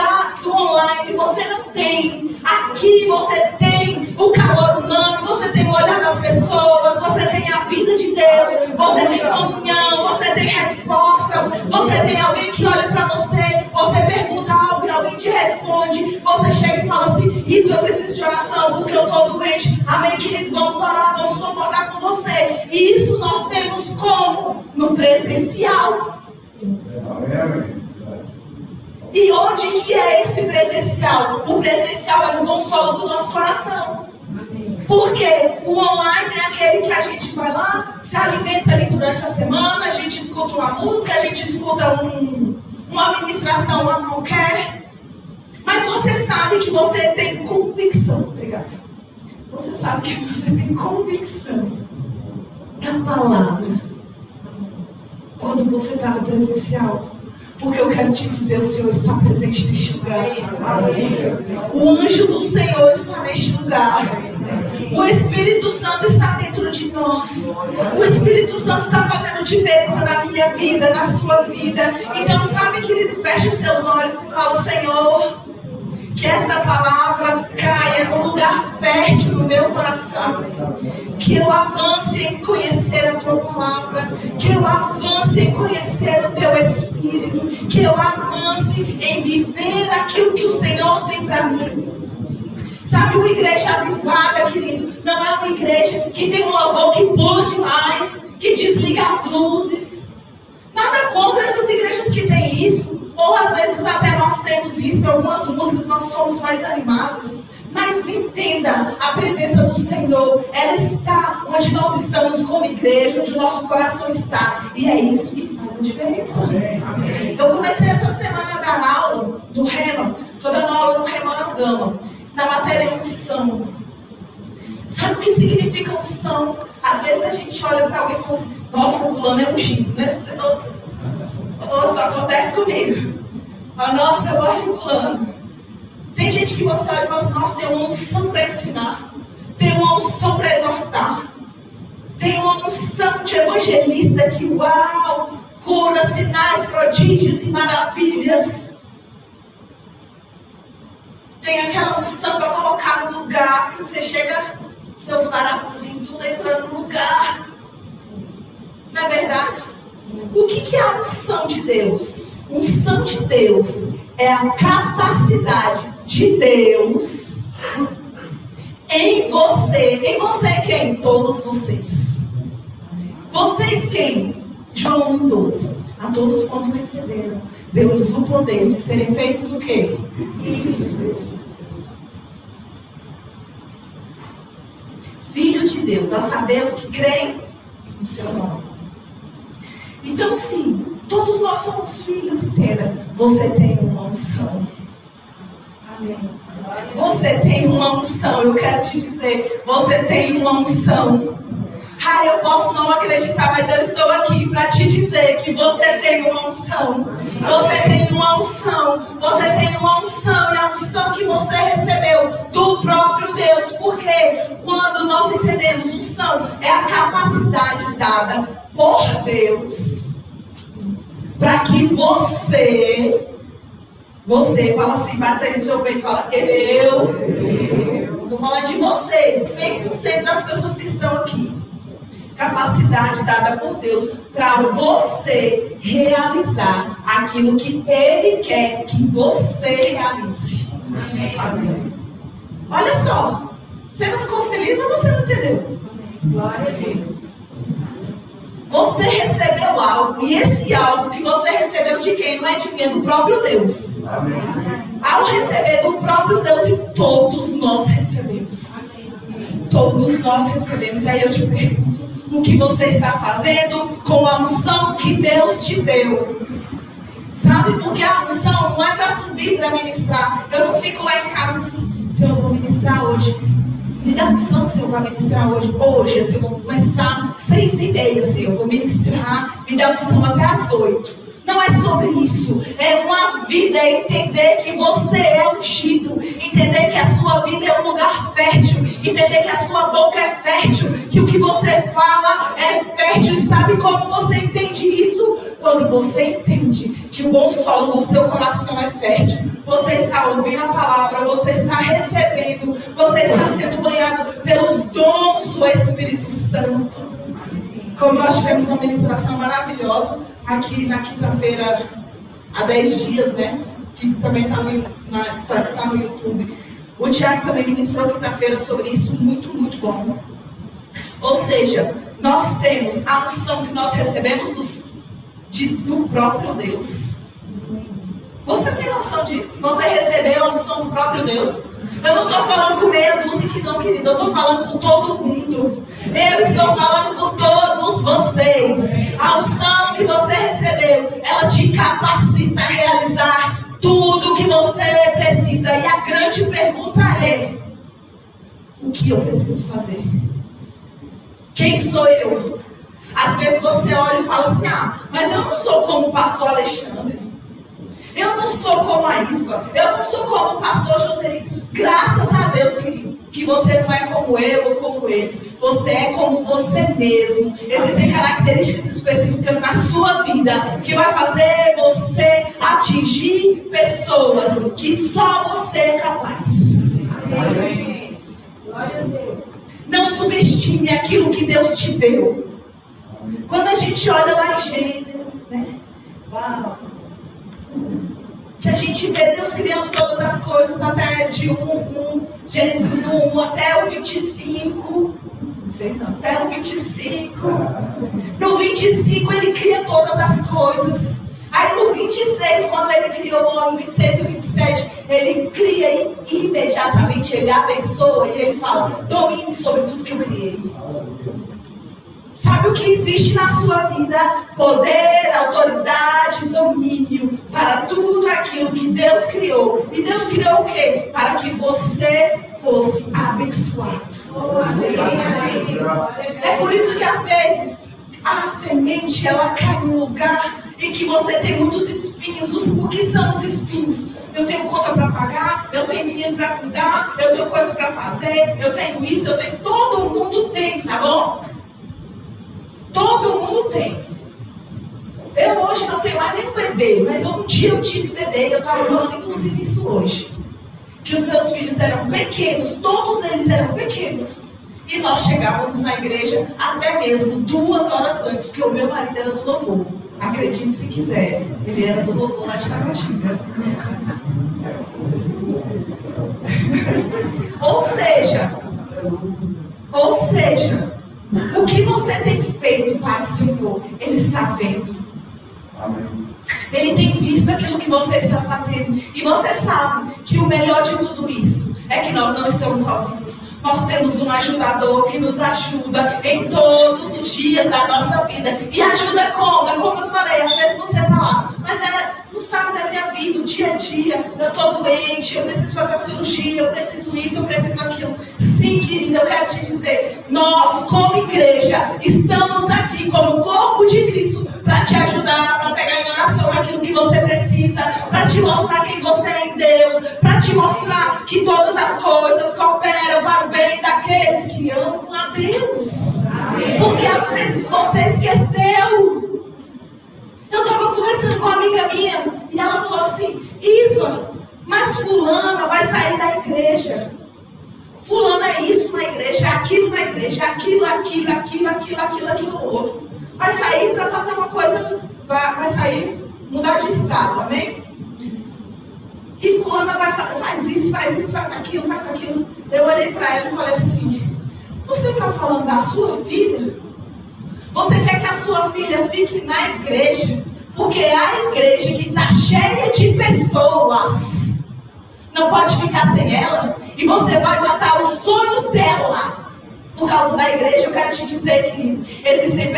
do online, você não tem. Aqui você tem o calor humano, você tem o olhar das pessoas, você tem a vida de Deus, você tem comunhão, você tem resposta, você tem alguém que olha para você, você pergunta algo e alguém te responde, você chega e fala assim, isso eu preciso de oração porque eu estou doente, Amém, querido? Vamos orar, vamos concordar com você. E isso nós temos como? No presencial. E onde que é esse presencial? O presencial é no consolo do nosso coração. Porque o online é aquele que a gente vai lá, se alimenta ali durante a semana, a gente escuta uma música, a gente escuta uma ministração lá qualquer. Mas você sabe que você tem convicção. Obrigada. Você sabe que você tem convicção da palavra quando você está no presencial. Porque eu quero te dizer, o Senhor está presente neste lugar. O anjo do Senhor está neste lugar. O Espírito Santo está dentro de nós. O Espírito Santo está fazendo diferença na minha vida, na sua vida. Então, sabe, querido, feche os seus olhos e fala: Senhor, que esta palavra caia num lugar fértil no meu coração. Que eu avance em conhecer a tua palavra. Que eu avance em conhecer o teu Espírito. Que eu avance em viver aquilo que o Senhor tem para mim. Sabe, uma igreja avivada, querido, não é uma igreja que tem um louvor que pula demais, que desliga as luzes. Nada contra essas igrejas que têm isso. Ou às vezes até nós temos isso, algumas músicas nós somos mais animados. Mas entenda, a presença do Senhor, ela está onde nós estamos como igreja, onde o nosso coração está. E é isso que faz a diferença. Eu comecei essa semana a dar aula do Rema, estou dando aula do Rema na Gama, na matéria unção. Sabe o que significa unção? Às vezes a gente olha para alguém e fala assim: nossa, fulano é ungido, né? Ou só acontece comigo. Fala: nossa, eu gosto de fulano. Tem gente que você olha e fala assim: nossa, tem uma unção para ensinar, tem uma unção para exortar, tem uma unção de evangelista que, uau, cura, sinais, prodígios e maravilhas. Tem aquela unção para colocar no lugar, que você chega, seus parafusinhos tudo entrando no lugar. Não é verdade? O que é a unção de Deus? Unção de Deus é a capacidade de Deus em você. Em você quem? Todos vocês. Vocês quem? João 1,12. A todos quanto receberam, deu-lhes o poder de serem feitos o quê? Filhos de Deus, a saber, os que creem no seu nome. Então, sim, todos nós somos filhos, entenda. Você tem uma unção. Amém. Você tem uma unção, eu quero te dizer, você tem uma unção. Ah, eu posso não acreditar, mas eu estou aqui para te dizer que você tem uma unção. Você tem uma unção. Você tem uma unção. E a unção que você recebeu do próprio Deus. Porque quando nós entendemos unção, é a capacidade dada por Deus para que você fala assim, bate aí no seu peito e fala: eu estou falando de você, 100% das pessoas que estão aqui. Capacidade dada por Deus para você realizar aquilo que Ele quer que você realize. Amém. Olha só, você não ficou feliz ou você não entendeu? Glória a Deus. Você recebeu algo, e esse algo que você recebeu de quem? Não é de mim, é do próprio Deus. Amém. Ao receber do próprio Deus, e todos nós recebemos. Todos nós recebemos. Aí eu te pergunto: o que você está fazendo com a unção que Deus te deu? Sabe, porque a unção não é para subir, para ministrar. Eu não fico lá em casa assim: Senhor, eu vou ministrar hoje. Me dá unção, Senhor, para ministrar hoje. Hoje, assim, eu vou começar 6h30, Senhor, eu vou ministrar. Me dá unção até às 8. Não é sobre isso. É uma vida, é entender que você é ungido. Entender que a sua vida é um lugar fértil. Entender que a sua boca é fértil. Que o que você fala é fértil. E sabe como você entende isso? Quando você entende que o bom solo do seu coração é fértil. Você está ouvindo a palavra. Você está recebendo. Você está sendo banhado pelos dons do Espírito Santo. Como nós tivemos uma ministração maravilhosa aqui na quinta-feira, há 10 dias, né? Que também está no YouTube. O Tiago também ministrou quinta-feira sobre isso, muito, muito bom. Ou seja, nós temos a unção que nós recebemos do próprio Deus. Você tem noção disso? Você recebeu a unção do próprio Deus? Eu não estou falando com meia dúzia que não, querido. Eu estou falando com todo mundo. Eu estou falando com todos vocês. A unção que você recebeu, ela te capacita a realizar tudo o que você precisa. E a grande pergunta é: o que eu preciso fazer? Quem sou eu? Às vezes você olha e fala assim: mas eu não sou como o pastor Alexandre. Eu não sou como a Isva. Eu não sou como o pastor Joselito. Graças a Deus, querido, que você não é como eu ou como eles. Você é como você mesmo. Existem características específicas na sua vida que vai fazer você atingir pessoas que só você é capaz. Amém. Glória a Deus. Não subestime aquilo que Deus te deu. Quando a gente olha lá em Gênesis, né? Uau! Que a gente vê Deus criando todas as coisas até de Gênesis 1 até o 25. Não sei não, até o 25. No 25 ele cria todas as coisas. Aí no 26, quando ele criou o homem, 26 e 27, ele cria e imediatamente ele abençoa e ele fala: domine sobre tudo que eu criei. Sabe o que existe na sua vida? Poder, autoridade, domínio para tudo aquilo que Deus criou. E Deus criou o quê? Para que você fosse abençoado. É por isso que às vezes a semente ela cai num lugar em que você tem muitos espinhos. O que são os espinhos? Eu tenho conta para pagar, eu tenho menino para cuidar, eu tenho coisa para fazer, eu tenho isso, eu tenho. Todo mundo tem, tá bom? Todo mundo tem. Eu hoje não tenho mais nenhum bebê, mas um dia eu tive bebê e eu estava falando inclusive isso hoje. Que os meus filhos eram pequenos, todos eles eram pequenos. E nós chegávamos na igreja até mesmo 2 horas antes, porque o meu marido era do louvor. Acredite se quiser, ele era do louvor lá de Taguatinga. Ou seja, o que você tem feito para o Senhor, Ele está vendo. Amém. Ele tem visto aquilo que você está fazendo. E você sabe que o melhor de tudo isso é que nós não estamos sozinhos. Nós temos um ajudador que nos ajuda em todos os dias da nossa vida. E ajuda como? É como eu falei, às vezes você está lá, mas não sabe da minha vida, o dia a dia. Eu estou doente, eu preciso fazer a cirurgia, eu preciso isso, eu preciso aquilo. Sim, querida, eu quero te dizer, nós como igreja estamos aqui como corpo de Cristo para te ajudar, para pegar em oração aquilo que você precisa, para te mostrar quem você é em Deus, para te mostrar que todas as coisas cooperam para o bem daqueles que amam a Deus. Porque às vezes você esqueceu. Eu estava conversando com uma amiga minha e ela falou assim: Isva, mas fulana vai sair da igreja. Fulana é isso na igreja, é aquilo na igreja, é aquilo outro. Vai sair para fazer uma coisa, vai sair, mudar de estado, amém? E fulana faz isso, faz aquilo. Eu olhei para ela e falei assim: você está falando da sua filha? Você quer que a sua filha fique na igreja? Porque é a igreja que está cheia de pessoas. Não pode ficar sem ela. E você vai matar o sonho dela por causa da igreja. Eu quero te dizer, querido, existem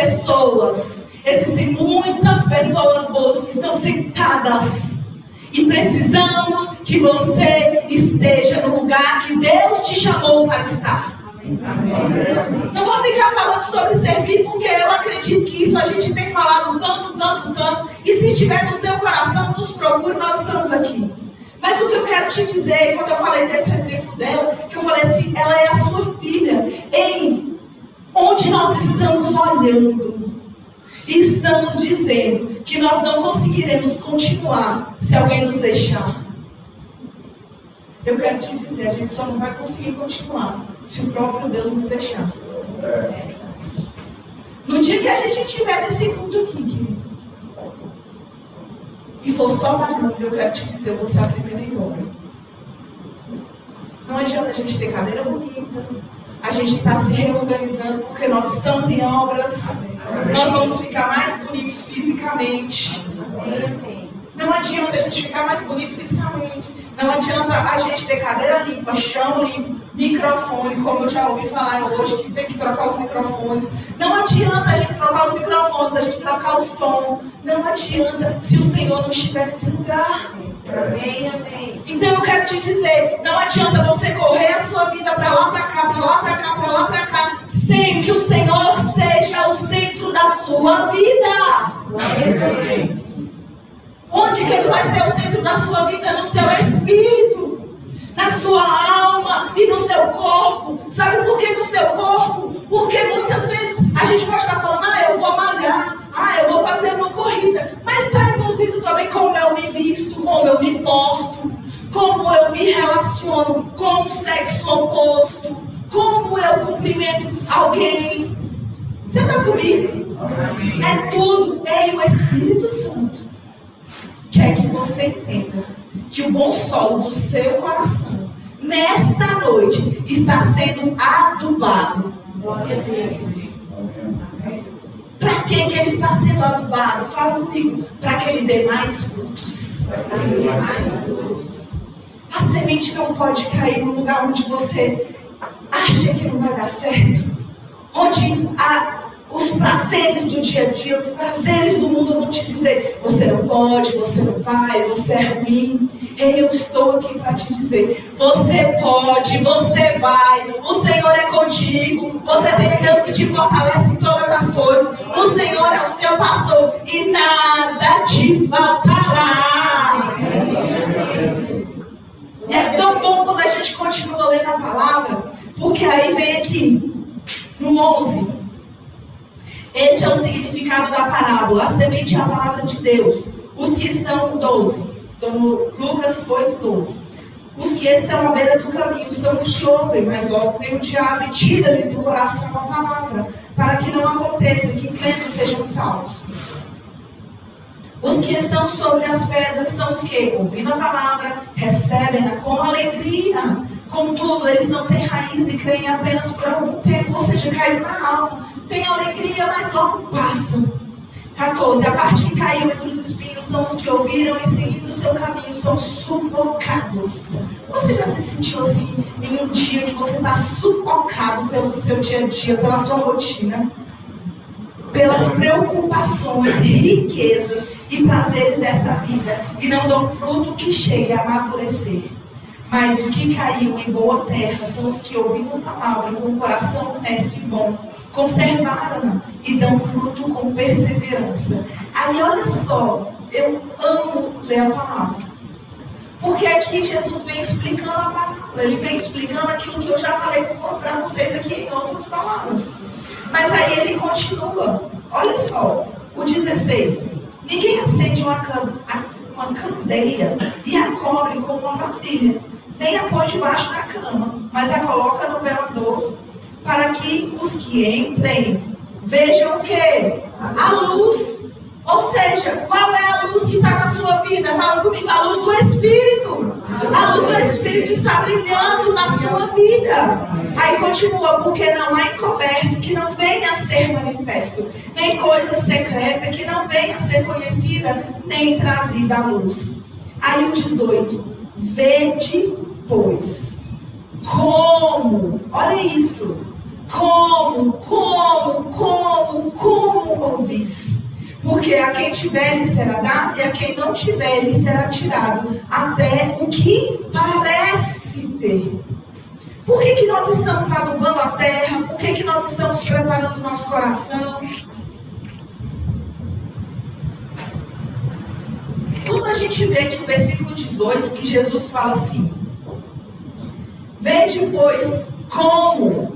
muitas pessoas boas que estão sentadas. E precisamos que você esteja no lugar que Deus te chamou para estar. Amém. Não vou ficar falando sobre servir, porque eu acredito que isso a gente tem falado tanto. E se estiver no seu coração, nos procure, nós estamos aqui. Mas o que eu quero te dizer, quando eu falei desse exemplo dela, que eu falei assim, ela é a sua filha. Em onde nós estamos olhando e estamos dizendo que nós não conseguiremos continuar se alguém nos deixar. Eu quero te dizer, a gente só não vai conseguir continuar se o próprio Deus nos deixar. No dia que a gente estiver nesse culto aqui, querido, e for só barulho, eu quero te dizer, eu vou ser a primeira a ir embora. Não adianta a gente ter cadeira bonita, a gente está se reorganizando porque nós estamos em obras, nós vamos ficar mais bonitos fisicamente. Não adianta a gente ficar mais bonito fisicamente. Não adianta a gente ter cadeira limpa, chão limpo, microfone, como eu já ouvi falar hoje, que tem que trocar os microfones. Não adianta a gente trocar os microfones, a gente trocar o som. Não adianta se o Senhor não estiver nesse lugar. Amém, amém. Então eu quero te dizer, não adianta você correr a sua vida para lá, para cá, para lá, para cá, para lá, para cá, sem que o Senhor seja o centro da sua vida. Amém. Onde que Ele vai ser o centro da sua vida? No seu espírito, na sua alma e no seu corpo. Sabe por que no seu corpo? Porque muitas vezes a gente pode estar falando, eu vou malhar, eu vou fazer uma corrida. Mas está envolvido também como eu me visto, como eu me porto, como eu me relaciono com o sexo oposto, como eu cumprimento alguém. Você está comigo? É tudo, o Espírito Santo quer que você entenda que o bom solo do seu coração, nesta noite, está sendo adubado. Para que ele está sendo adubado? Fala comigo. Para que ele dê mais frutos. A semente não pode cair no lugar onde você acha que não vai dar certo. Onde os prazeres do dia a dia, os prazeres do mundo vão te dizer: você não pode, você não vai, você é ruim. Eu estou aqui para te dizer: você pode, você vai, o Senhor é contigo, você tem um Deus que te fortalece em todas as coisas, o Senhor é o seu pastor e nada te faltará. É tão bom quando a gente continua lendo a palavra, porque aí vem aqui no 11. Este é o significado da parábola. A semente é a palavra de Deus. Os que estão no 12. Então, no Lucas 8:12. Os que estão à beira do caminho são os que ouvem, mas logo vem o diabo e tira-lhes do coração a palavra, para que não aconteça que crendo sejam salvos. Os que estão sobre as pedras são os que, ouvindo a palavra, recebem-na com alegria. Contudo, eles não têm raiz e creem apenas por algum tempo, ou seja, caiu na alma. Tem alegria, mas logo passam. 14. A parte que caiu entre os espinhos são os que ouviram e seguindo o seu caminho são sufocados. Você já se sentiu assim em um dia que você está sufocado pelo seu dia a dia, pela sua rotina? Pelas preocupações, riquezas e prazeres desta vida e não dão fruto que chegue a amadurecer. Mas o que caiu em boa terra são os que ouvindo a palavra com o coração honesto e bom, conservaram-na e dão fruto com perseverança. Aí olha só, eu amo ler a palavra. Porque aqui Jesus vem explicando a palavra. Ele vem explicando aquilo que eu já falei para vocês aqui em outras palavras. Mas aí ele continua. Olha só, o 16. Ninguém acende uma candeia e a cobre com uma vasilha, nem a põe debaixo da cama, mas a coloca no velador, para que os que entrem vejam o quê? A luz. Ou seja, qual é a luz que está na sua vida? Fala comigo, a luz do Espírito. A luz do Espírito está brilhando na sua vida. Aí continua, porque não há encoberto que não venha a ser manifesto, nem coisa secreta que não venha a ser conhecida, nem trazida à luz. Aí o 18, vede, pois, como, olha isso, como ouvis. Porque a quem tiver lhe será dado, e a quem não tiver lhe será tirado, até o que parece ter. Por que nós estamos adubando a terra? Por que nós estamos preparando o nosso coração? Quando a gente vê aqui o versículo 18, que Jesus fala assim: vede, pois, como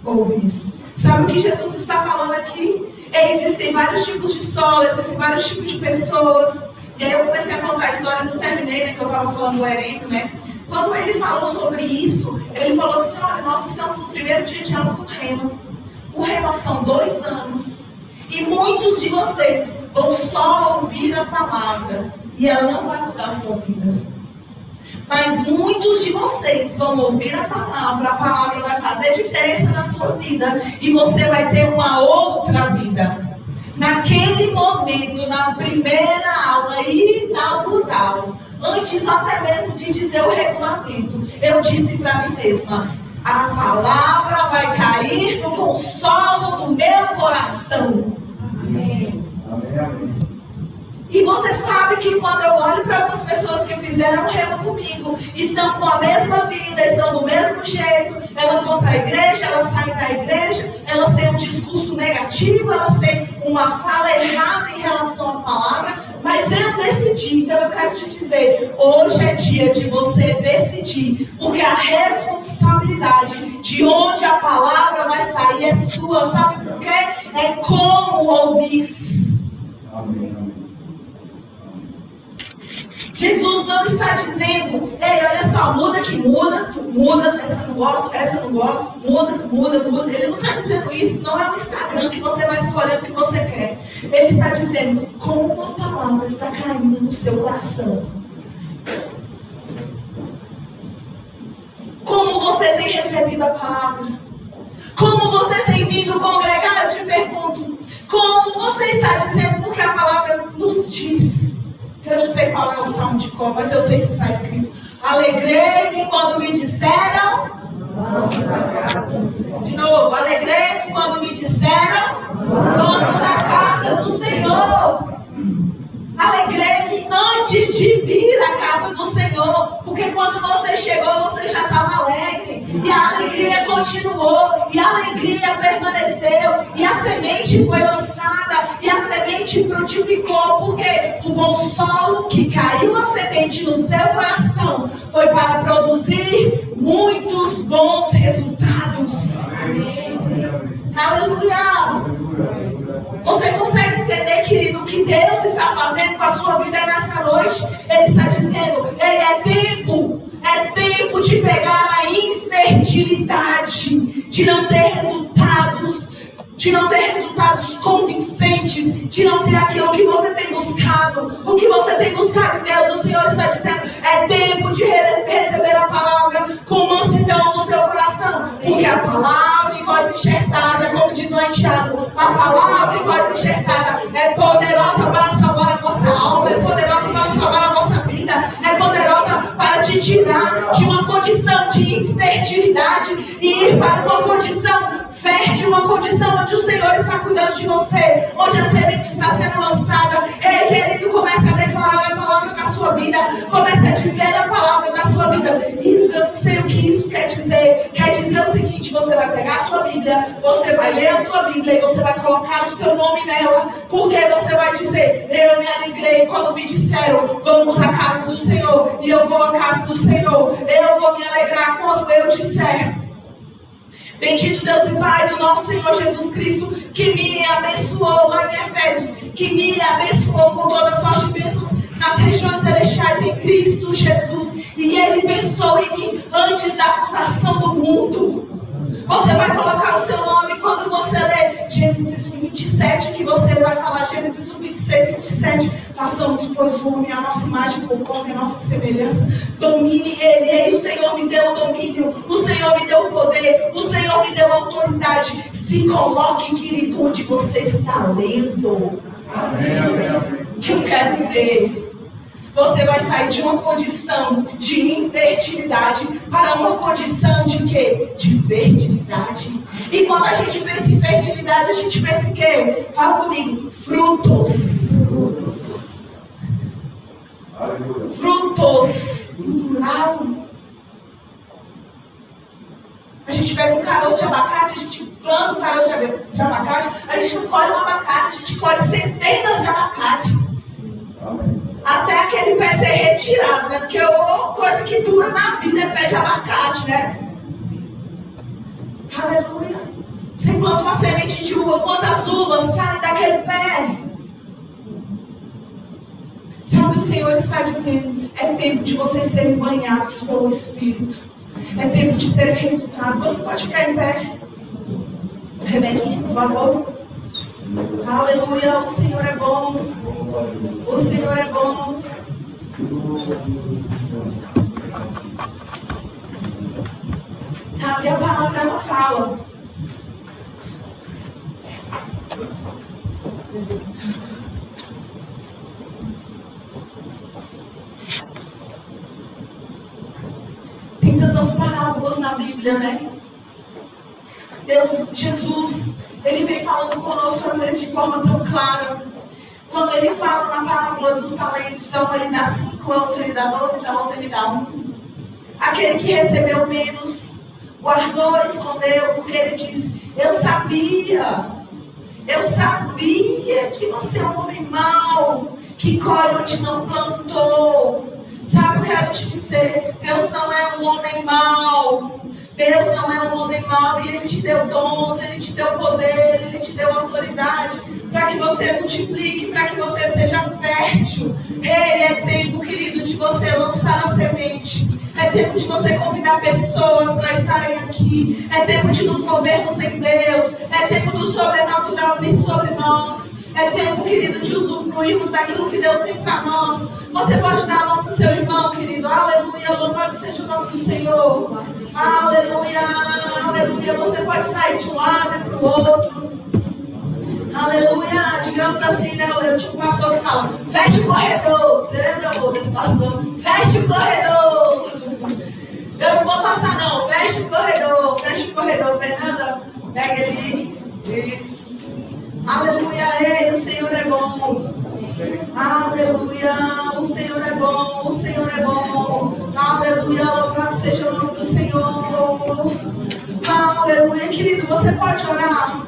ouvis. Sabe o que Jesus está falando aqui? Existem vários tipos de solo, existem vários tipos de pessoas. E aí eu comecei a contar a história, não terminei, né? Que eu estava falando do Herênio, né? Quando ele falou sobre isso, ele falou assim: olha, nós estamos no primeiro dia de aula do Rema. O Rema são 2 anos. E muitos de vocês vão só ouvir a palavra. E ela não vai mudar a sua vida. Mas muitos de vocês vão ouvir a palavra vai fazer diferença na sua vida e você vai ter uma outra vida. Naquele momento, na primeira aula inaugural, antes até mesmo de dizer o regulamento, eu disse para mim mesma: a palavra vai cair no bom solo do meu coração. Amém. Amém. E você sabe que quando eu olho para algumas pessoas que fizeram rema comigo, estão com a mesma vida, estão do mesmo jeito, elas vão para a igreja, elas saem da igreja, elas têm um discurso negativo, elas têm uma fala errada em relação à palavra, mas eu decidi. Então eu quero te dizer, hoje é dia de você decidir, porque a responsabilidade de onde a palavra vai sair é sua, sabe por quê? É como ouvir. Amém. Jesus não está dizendo: ei, olha só, muda que muda, essa eu não gosto, muda. Ele não está dizendo isso, não é o Instagram que você vai escolher o que você quer. Ele está dizendo como a palavra está caindo no seu coração. Como você tem recebido a palavra? Como você tem vindo congregar? Eu te pergunto, como você está dizendo? Porque a palavra nos diz. Eu não sei qual é o salmo de cor, mas eu sei que está escrito: alegrei-me quando me disseram. De novo, alegrei-me quando me disseram: vamos à casa do Senhor. Alegrei-me antes de vir à casa do Senhor, porque quando você chegou, você já estava alegre, e a alegria continuou, e a alegria permaneceu, e a semente foi lançada, e a semente frutificou, porque o bom solo que caiu a semente no seu coração foi para produzir muitos bons resultados. Aleluia! Você consegue entender, querido, o que Deus está fazendo com a sua vida nessa noite? Ele está dizendo: ei, é tempo de pegar a infertilidade, de não ter resultados convincentes, de não ter aquilo que você tem buscado. O que você tem buscado em Deus, o Senhor está dizendo: é tempo de receber a palavra com mansidão no seu coração, porque a palavra em voz enxertada, como diz lá em Tiago, a palavra em voz enxertada é poderosa para salvar a vossa alma, é poderosa para salvar a vossa vida, é poderosa para te tirar de uma condição de infertilidade e ir para uma condição fértil, uma condição onde o Senhor está cuidando de você, onde a semente está sendo lançada. Ei, querido, comece a declarar a palavra da sua vida, comece a dizer a palavra da sua vida. Isso, eu não sei o que isso quer dizer. Quer dizer o seguinte: você vai pegar a sua Bíblia, você vai ler a sua Bíblia e você vai colocar o seu nome nela, porque você vai dizer: eu me alegrei quando me disseram vamos à casa do Senhor, e eu vou à casa do Senhor. Eu vou me alegrar quando eu disser. Bendito Deus e Pai do nosso Senhor Jesus Cristo, que me abençoou lá em Efésios, que me abençoou com toda sorte de bênçãos nas regiões celestiais em Cristo Jesus. E Ele pensou em mim antes da fundação do mundo. Você vai colocar o seu nome quando você ler Gênesis 1:27, que você vai falar Gênesis 1:26, 27. Façamos, pois, o homem à nossa imagem, conforme a nossa semelhança. Domine ele. O Senhor me deu o domínio, o Senhor me deu o poder, o Senhor me deu a autoridade. Se coloque, querido, onde você está lendo. Amém. Que eu quero ver. Você vai sair de uma condição de infertilidade para uma condição de quê? De fertilidade. E quando a gente pensa em fertilidade, a gente pensa em quê? Fala comigo. Frutos. Frutos. Plural. A gente pega um caroço de abacate, a gente planta um caroço de abacate, a gente não colhe um abacate, a gente colhe centenas de abacate. Amém. Até aquele pé ser retirado, né? Porque a coisa que dura na vida é pé de abacate, né? Aleluia. Você planta uma semente de uva, quantas uvas saem daquele pé? Sabe, o Senhor está dizendo: é tempo de vocês serem banhados pelo Espírito. É tempo de ter resultado. Você pode ficar em pé. Rebequinha, por favor. Aleluia, o Senhor é bom. O Senhor é bom. sabe? A palavra ela fala. Tem tantas parábolas na Bíblia, né? Jesus, ele vem falando conosco às vezes de forma tão clara. Quando ele fala na parábola dos talentos, a um ele dá 5, a outro ele dá 2, a outro ele dá 1. Aquele que recebeu menos, guardou, escondeu, porque ele diz, eu sabia que você é um homem mau, que colhe onde não plantou. Sabe, eu quero te dizer, Deus não é um homem mau. Deus não é um homem mau e Ele te deu dons, Ele te deu poder, Ele te deu autoridade para que você multiplique, para que você seja fértil. Ei, é tempo, querido, de você lançar a semente. É tempo de você convidar pessoas para estarem aqui. É tempo de nos movermos em Deus. É tempo do sobrenatural vir sobre nós. É tempo, querido, de usufruirmos daquilo que Deus tem para nós. Você pode dar a mão para o seu irmão, querido. Aleluia, louvado seja o nome do Senhor. Aleluia, aleluia. Você pode sair de um lado e para o outro. Aleluia, digamos assim, né? Eu tinha um pastor que fala, feche o corredor. Você lembra, amor, desse pastor? Feche o corredor. Eu não vou passar, não. Feche o corredor. Feche o corredor. Fernanda, pega ele. Isso. Aleluia, ei, o Senhor é bom. Aleluia, o Senhor é bom. O Senhor é bom. Aleluia, louvado seja o nome do Senhor. Aleluia, querido, você pode orar.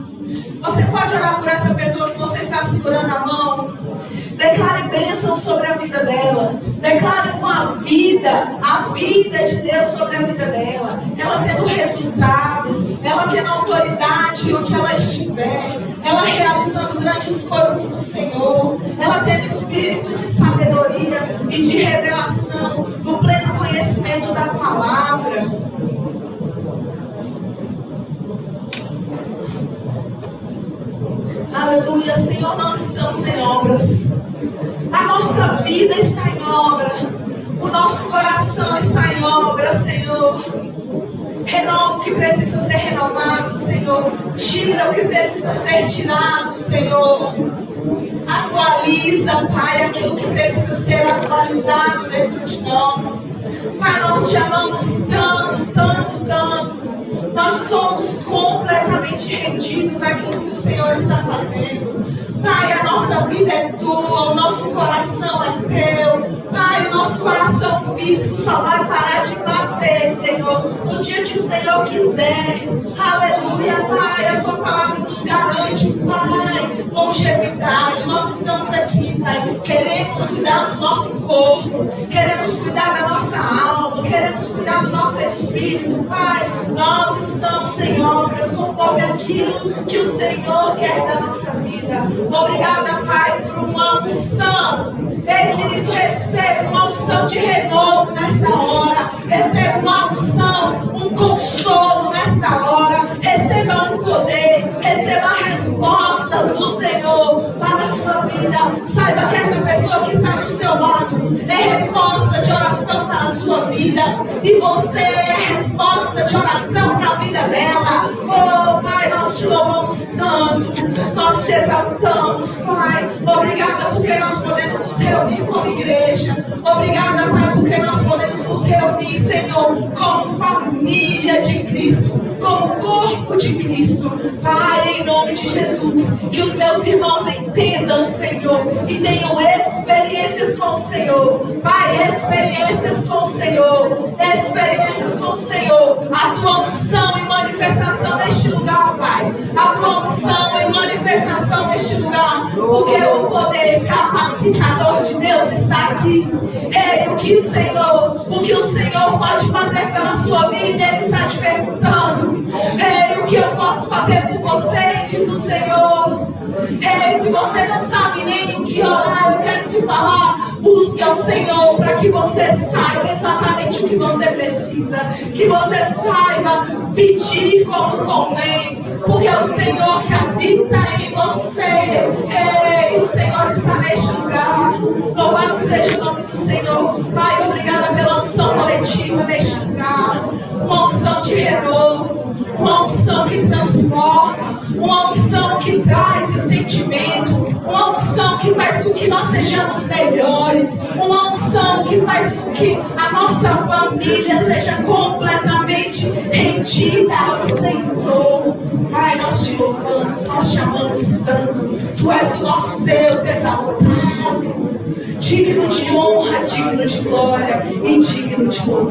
Você pode orar por essa pessoa que você está segurando a mão. Declare bênção sobre a vida dela. Declare a vida de Deus sobre a vida dela. Ela tendo resultados, ela tendo autoridade onde ela estiver. Ela realizando grandes coisas no Senhor. Ela tendo espírito de sabedoria e de revelação, do pleno conhecimento da palavra. Aleluia, Senhor, nós estamos em obras. A nossa vida está em obra. O nosso coração está em obra, Senhor. Renova o que precisa ser renovado, Senhor. Tira o que precisa ser tirado, Senhor. Atualiza, Pai, aquilo que precisa ser atualizado dentro de nós. Pai, nós te amamos tanto, tanto, tanto. Nós somos completamente rendidos àquilo que o Senhor está fazendo. Pai, a nossa vida é tua, o nosso coração é teu. Pai, o nosso coração físico só vai parar de bater, Senhor, no dia que o Senhor quiser. Aleluia, Pai, a tua palavra nos garante, Pai, longevidade. Nós estamos aqui, Pai, queremos cuidar do nosso corpo, queremos cuidar da nossa alma, queremos cuidar do nosso espírito, Pai. Nós estamos em obras conforme aquilo que o Senhor quer da nossa vida. Obrigada, Pai, por uma unção. Ei, querido, receba uma unção de renovo nesta hora. Receba uma unção, um consolo nesta hora. Receba um poder, receba respostas do Senhor para a sua vida. Saiba que essa pessoa que está do seu lado é resposta de oração para a sua vida. E você é resposta de oração para a vida dela. Oh, Pai, nós te louvamos tanto. Nós te exaltamos, Pai. Obrigada porque nós podemos nos reunir como igreja. Obrigada, Pai, porque nós podemos nos reunir, Senhor, como família de Cristo, como corpo de Cristo. Pai, em nome de Jesus, que os meus irmãos entendam, Senhor, e tenham experiências com o Senhor. Pai, experiências com o Senhor. Experiências com o Senhor. A tua unção e manifestação neste lugar, Pai. A tua unção e manifestação neste lugar. Porque o poder capacitador de Deus está aqui. Ei, o que o Senhor pode fazer pela sua vida, Ele está te perguntando. Ei, o que eu posso fazer por você, diz o Senhor. Ei, se você não sabe nem o que orar, eu quero te falar. Busque ao Senhor para que você saiba exatamente o que você precisa. Que você saiba pedir como convém. Porque é o Senhor que habita em você. Ei, o Senhor está neste lugar. Louvado seja o nome do Senhor. Pai, obrigada pela unção coletiva neste lugar. uma unção de renovo, uma unção que transforma, uma unção que traz entendimento, uma unção que faz com que nós sejamos melhores, uma unção que faz com que a nossa família seja completamente rendida ao Senhor. Pai, nós te louvamos, nós te amamos tanto. Tu és o nosso Deus exaltado, digno de honra, digno de glória e digno de louvor.